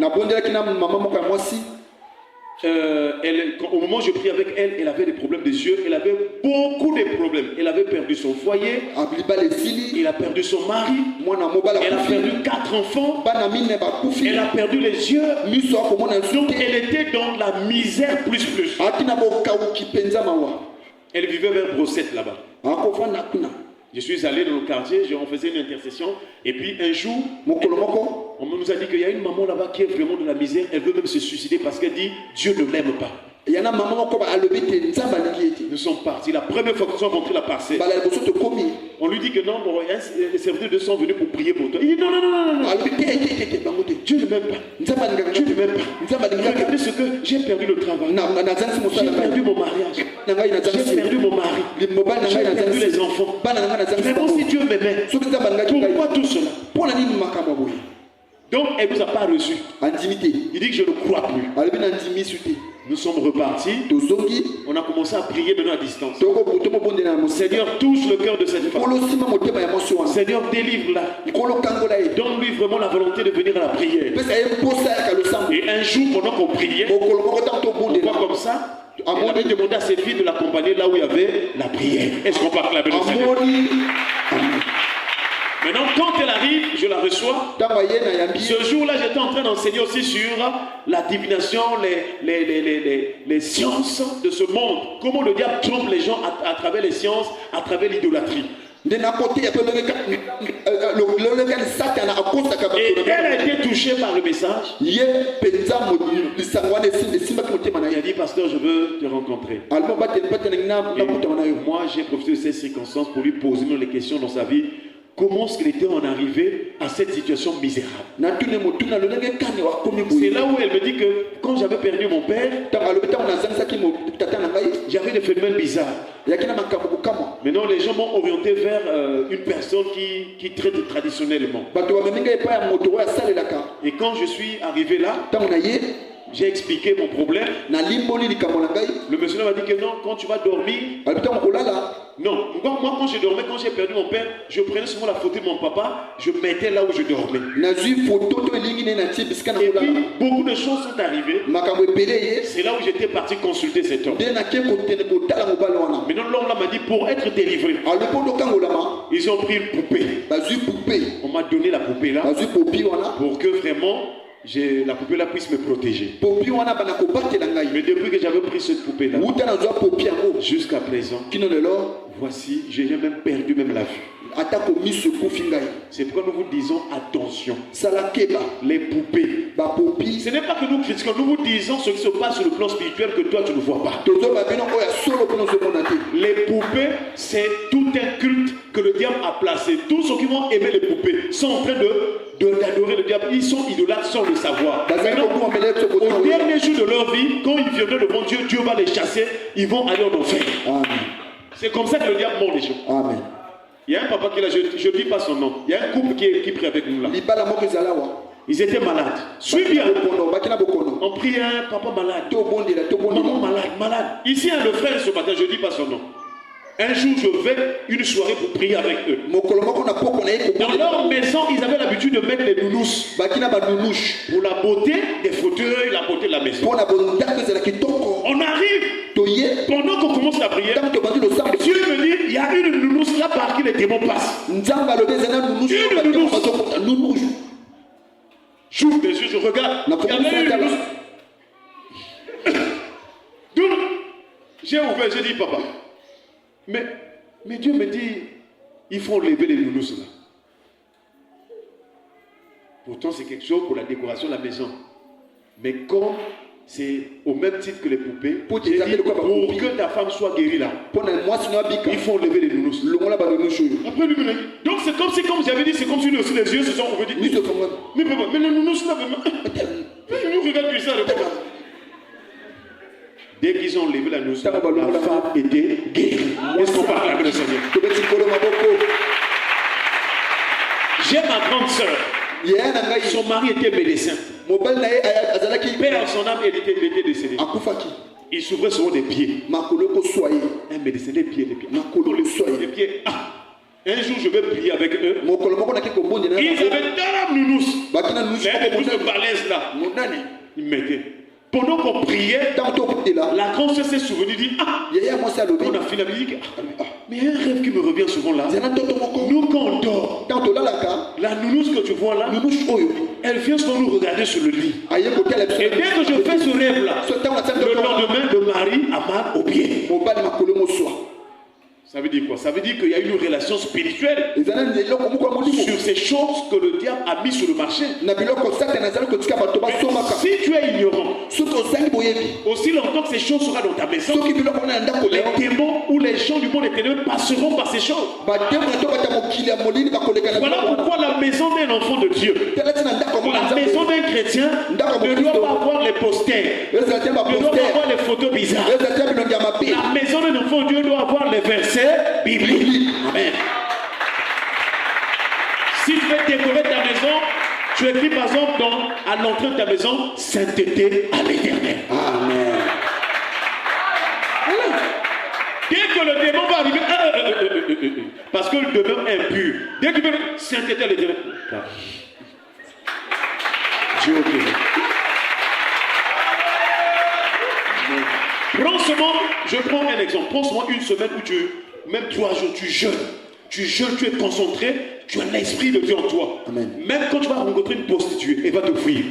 Au moment où je priais avec elle, elle avait des problèmes des yeux, elle avait beaucoup de problèmes. Elle avait perdu son foyer, elle a perdu son mari, elle a perdu 4 enfants, elle a perdu les yeux, donc elle était dans la misère plus. Elle vivait vers Brossette là-bas. Je suis allé dans le quartier, on faisait une intercession, et puis un jour, on nous a dit qu'il y a une maman là-bas qui est vraiment de la misère, elle veut même se suicider parce qu'elle dit Dieu ne l'aime pas. Nous sommes partis, la première fois qu'ils sont rentrés la parcelle, on lui dit que non, les serviteurs de sont venus pour prier pour toi. Il dit non, Dieu ne m'aime pas. Dieu ne m'aime pas. Regardez ce que j'ai perdu le travail, j'ai perdu mon mariage, j'ai perdu mon mari, j'ai perdu les enfants. Vraiment si Dieu m'aimait, pourquoi tout cela? Donc elle ne nous a pas reçus. Il dit que je ne crois plus. Nous sommes repartis. On a commencé à prier maintenant à distance. Seigneur, touche le cœur de cette femme. Seigneur, délivre-la. Donne-lui vraiment la volonté de venir à la prière. Et un jour, pendant qu'on priait, on voit comme ça, elle avait demandé à ses filles de l'accompagner là où il y avait la prière. Est-ce qu'on peut acclamer le Seigneur? Maintenant, quand elle arrive, je la reçois. Ce jour-là, j'étais en train d'enseigner aussi sur la divination, les sciences de ce monde. Comment le diable trompe les gens à travers les sciences, à travers l'idolâtrie. Et elle a été touchée par le message. Elle a dit, pasteur, je veux te rencontrer. Et moi, j'ai profité de ces circonstances pour lui poser les questions dans sa vie. Comment est-ce qu'elle était en arrivée à cette situation misérable? C'est là où elle me dit que quand j'avais perdu mon père, j'avais des phénomènes bizarres. Maintenant, les gens m'ont orienté vers une personne qui traite traditionnellement. Et quand je suis arrivé là, j'ai expliqué mon problème. Le monsieur m'a dit que non, quand tu vas dormir. Non, moi quand je dormais, quand j'ai perdu mon père, je prenais souvent la photo de mon papa, je mettais là où je dormais. Et puis, beaucoup de choses sont arrivées. C'est là où j'étais parti consulter cet homme. Maintenant, l'homme là m'a dit pour être délivré. Ils ont pris une poupée. On m'a donné la poupée là pour que vraiment la poupée là puisse me protéger. Mais depuis que j'avais pris cette poupée là, jusqu'à présent, voici, j'ai même perdu la vue. atako miso kufi ngai. C'est pourquoi nous vous disons attention. Salakeba Les poupées. ba popi. Ce n'est pas que nous critiquons, nous vous disons ce qui se passe sur le plan spirituel que toi tu ne vois pas. Tozo ba bino oya solo kono zo monate. Les poupées, c'est tout un culte que le diable a placé. Tous ceux qui vont aimer les poupées sont en train d'adorer le diable. Ils sont idolâtres sans le savoir. Maintenant, au dernier jour de leur vie, quand ils viendront devant Dieu, Dieu va les chasser. Ils vont aller en enfer. Amen. C'est comme ça que le diable mord les gens. Amen. Il y a un papa qui est là, je ne dis pas son nom. Il y a un couple qui prie avec nous là. Libala moko zalawa. Ils étaient malades. Suis bien. Bakina bokono. On prie un papa malade. To bondela, to bondela. Maman malade. Ici, le frère ce matin, je ne dis pas son nom. Un jour, je vais une soirée pour prier avec eux. Dans leur maison, ils avaient l'habitude de mettre les nounous. Pour la beauté des fauteuils, la beauté de la maison. On arrive. Pendant qu'on commence la prière, Dieu me dit, il y a une nounous là par qui les démons passent. Une nounous. J'ouvre les yeux, je regarde. Il y avait une nounous. Donc, j'ai ouvert, j'ai dit, papa. Mais Dieu me dit, il faut enlever les nounous là. Pourtant, c'est quelque chose pour la décoration de la maison. Mais comme c'est au même titre que les poupées, pour que ta femme soit guérie là, il faut enlever les nounous. Après, lui me dit, donc c'est comme si, comme j'avais dit, c'est comme si nous aussi les yeux se sont ouverts. Mais les nounous là, il nous regarde comme ça. Dès qu'ils ont enlevé la nounous, la femme était guérie. Est-ce qu'on parle avec le Seigneur? J'ai ma grande soeur. Son mari était médecin. Père, son âme, il était décédé. Il souffrait souvent des pieds. Un médecin, les pieds. Les pieds. Un jour, je vais prier avec eux. Ils avaient dans la nounous. Les nounous de balèze là. Ils mettaient. Pendant qu'on priait, la grande s'est souvenue, dit, on a fini la musique. Mais il y a un rêve qui me revient souvent là. Nous, quand on dort, la nounous que tu vois là, elle vient souvent nous regarder sur le lit. Et dès que je fais ce rêve là, le lendemain, le mari a mal au pied. Ça veut dire quoi? Ça veut dire qu'il y a une relation spirituelle sur ces choses que le diable a mis sur le marché. Si tu es ignorant, aussi longtemps que ces choses seront dans ta maison, les démons ou les gens du monde éternel passeront par ces choses. Voilà pourquoi la maison d'un enfant de Dieu, la maison d'un chrétien, ne doit pas avoir les posters, ne doit pas avoir les photos bizarres. La maison d'un enfant de Dieu doit avoir les versets biblique. Amen. Si tu veux décorer ta maison, tu écris par exemple à l'entrée de ta maison, sainteté à l'éternel. Amen. Voilà. Dès que le démon va arriver, parce que le demeure impur, dès qu'il veut sainteté à l'éternel. Dieu au Québec. Prends seulement, je prends un exemple, prends seulement une semaine où même 3 jours, tu jeûnes, tu es concentré, tu as l'esprit de Dieu en toi. Amen. Même quand tu vas rencontrer une prostituée, elle va te fuir.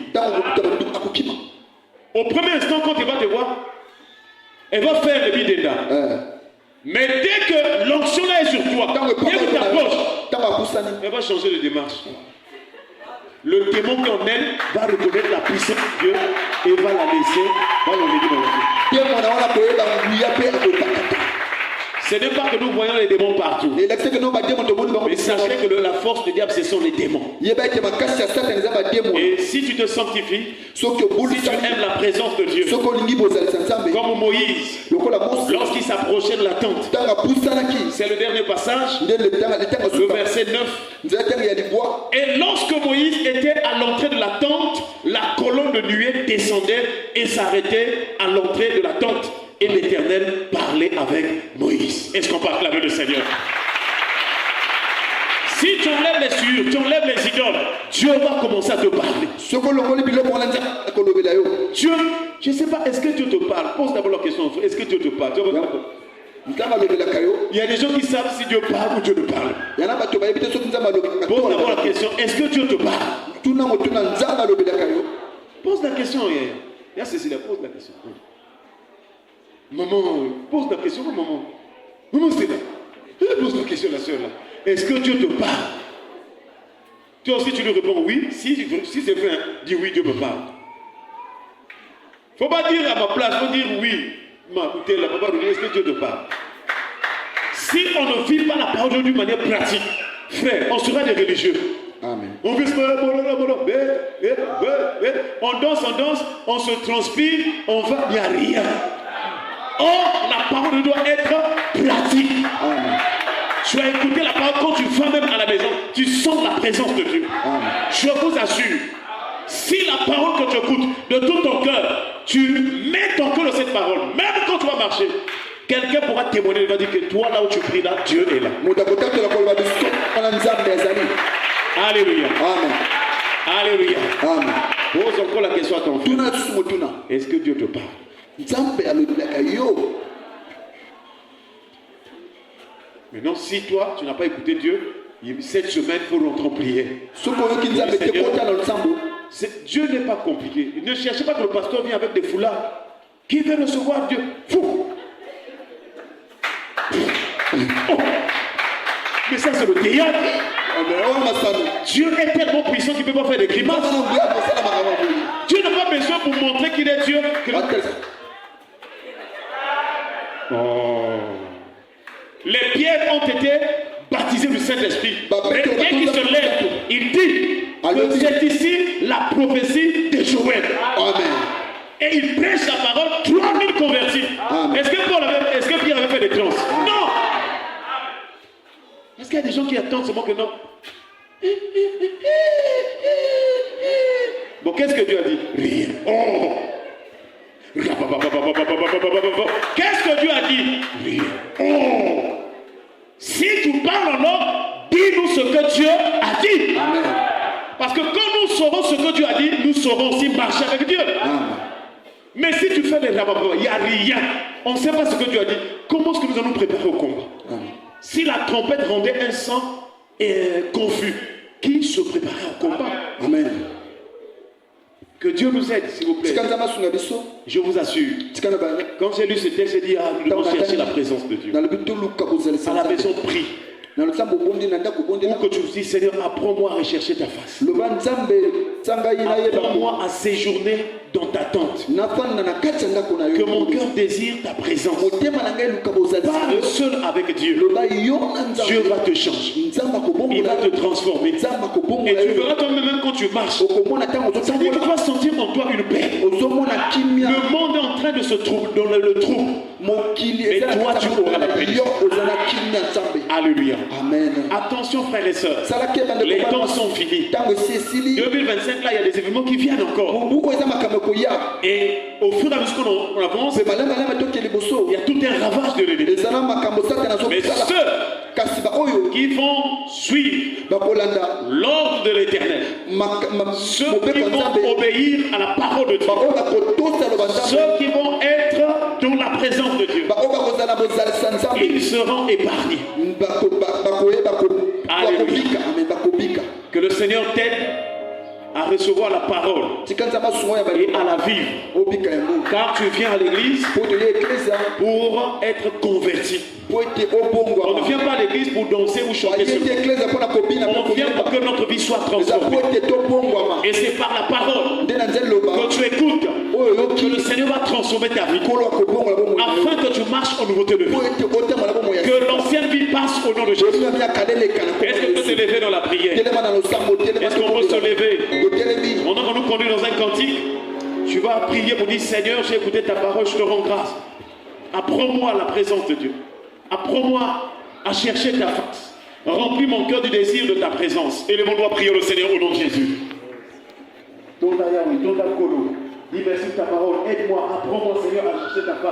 Au premier instant, quand elle va te voir, elle va faire le bidéda. Mais dès que l'onction là est sur toi, dès que tu approches, elle va changer de démarche. Le démon qui en elle va reconnaître la puissance de Dieu et va la laisser, va l'enlever dans la vie. Ce n'est pas que nous voyons les démons partout. Mais sachez que la force du diable, ce sont les démons. Et si tu te sanctifies, si tu aimes la présence de Dieu, comme Moïse, lorsqu'il s'approchait de la tente, c'est le dernier passage, le verset 9. Et lorsque Moïse était à l'entrée de la tente, la colonne de nuée descendait et s'arrêtait à l'entrée de la tente. Et l'Éternel parlait avec Moïse. Est-ce qu'on parle avec le Seigneur? Si tu enlèves les souillures, tu enlèves les idoles, Dieu va commencer à te parler. Dieu, je ne sais pas, est-ce que Dieu te parle? Pose d'abord la question, est-ce que Dieu te parle? Il y a des gens qui savent si Dieu parle ou Dieu ne parle. Pose d'abord la question, est-ce que Dieu te parle? Pose la question, il y a Cécilia, pose la question. Maman, pose la question, maman. Maman, c'est là. Pose la question, la soeur là. est-ce que Dieu te parle? Toi aussi, tu lui réponds oui. Si c'est vrai, dis oui, Dieu me parle. Il ne faut pas dire à ma place, il faut dire oui. Écoutez, là, papa, est-ce que Dieu te parle? Si on ne vit pas la parole de Dieu d'une manière pratique, frère, on sera des religieux. Amen. On fait on danse, on se transpire, on va, il n'y a rien. Or, la parole doit être pratique. Amen. Tu as écouté la parole quand tu vas même à la maison, tu sens la présence de Dieu. Amen. Je vous assure, si la parole que tu écoutes de tout ton cœur, tu mets ton cœur dans cette parole, même quand tu vas marcher, quelqu'un pourra témoigner, il va dire que toi là où tu pries là, Dieu est là. Alléluia. Amen. Alléluia. Amen. Pose encore la question à ton frère. Tuna sumo tuna. Est-ce que Dieu te parle? Nzambe alobelaka yo. Maintenant, si toi, tu n'as pas écouté Dieu, cette semaine, il faut rentrer en prière. Dieu n'est pas compliqué. Ne cherchez pas que le pasteur vienne avec des foulards. Qui veut recevoir Dieu? Fou! Oh. Mais ça, c'est le théâtre. Dieu est tellement puissant qu'il ne peut pas faire des grimaces. Dieu n'a pas besoin pour montrer qu'il est Dieu. Oh. Les pierres ont été baptisées du Saint-Esprit. Mais dès qu'il se lève, il dit que c'est ici la prophétie de Joël. Amen. Et il prêche la parole, 3000 convertis. Est-ce que Pierre avait fait des trans? Non. Est-ce qu'il y a des gens qui attendent seulement que non? Bon, qu'est-ce que Dieu a dit? Rien. Oh. Qu'est-ce que Dieu a dit? Rien. Oh. Si tu parles en langue, dis-nous ce que Dieu a dit. Amen. Parce que quand nous saurons ce que Dieu a dit, nous saurons aussi marcher avec Dieu. Amen. Mais si tu fais des rabababa, il n'y a rien. On ne sait pas ce que Dieu a dit. Comment est-ce que nous allons préparer au combat? Amen. Si la trompette rendait un sang confus, qui se préparait au combat? Amen. Que Dieu nous aide, s'il vous plaît. Je vous assure. Quand j'ai lu ce texte, j'ai dit, nous devons chercher la présence de Dieu. À la maison, prie. Ou que tu dis, Seigneur, apprends-moi à rechercher ta face. Apprends-moi à séjourner dans ta tente. Que mon cœur désire ta présence. Parle seul avec Dieu. Dieu va te changer. Il va te transformer. Et tu verras toi-même quand tu marches. Ça veut dire que tu vas sentir en toi une paix. Le monde est en train de se trouver dans le trou. Mais toi, tu auras la paix. Alléluia. Amen. Attention frères et sœurs, les temps sont finis. 2025 là, il y a des événements qui viennent encore. Et au fur et à mesure qu'on avance, il y a tout un ravage de l'ennemi. Mais ceux qui vont suivre l'ordre de l'Éternel, ceux qui vont obéir à la parole de Dieu, ceux qui vont être dans la présence de Dieu, ils seront épargnés. Alléluia. Que le Seigneur t'aide à recevoir la parole et à la vivre. Car tu viens à l'église pour être converti. On ne vient pas à l'église pour danser ou chanter. On vient pour que notre vie soit transformée. Et c'est par la parole que tu écoutes que le Seigneur va transformer ta vie. Afin que tu marches en nouveauté de vie. Que l'ancienne vie passe au nom de Jésus. Est-ce que tu peux te lever dans la prière? Est-ce qu'on peut se lever? Pendant qu'on nous conduit dans un cantique, tu vas prier pour dire, Seigneur, j'ai écouté ta parole, je te rends grâce. Apprends-moi la présence de Dieu. Apprends-moi à chercher ta face. Remplis mon cœur du désir de ta présence. Et le monde doit prier le Seigneur au nom de Jésus. Dis merci ta parole, aide-moi, apprends-moi Seigneur à chercher ta face.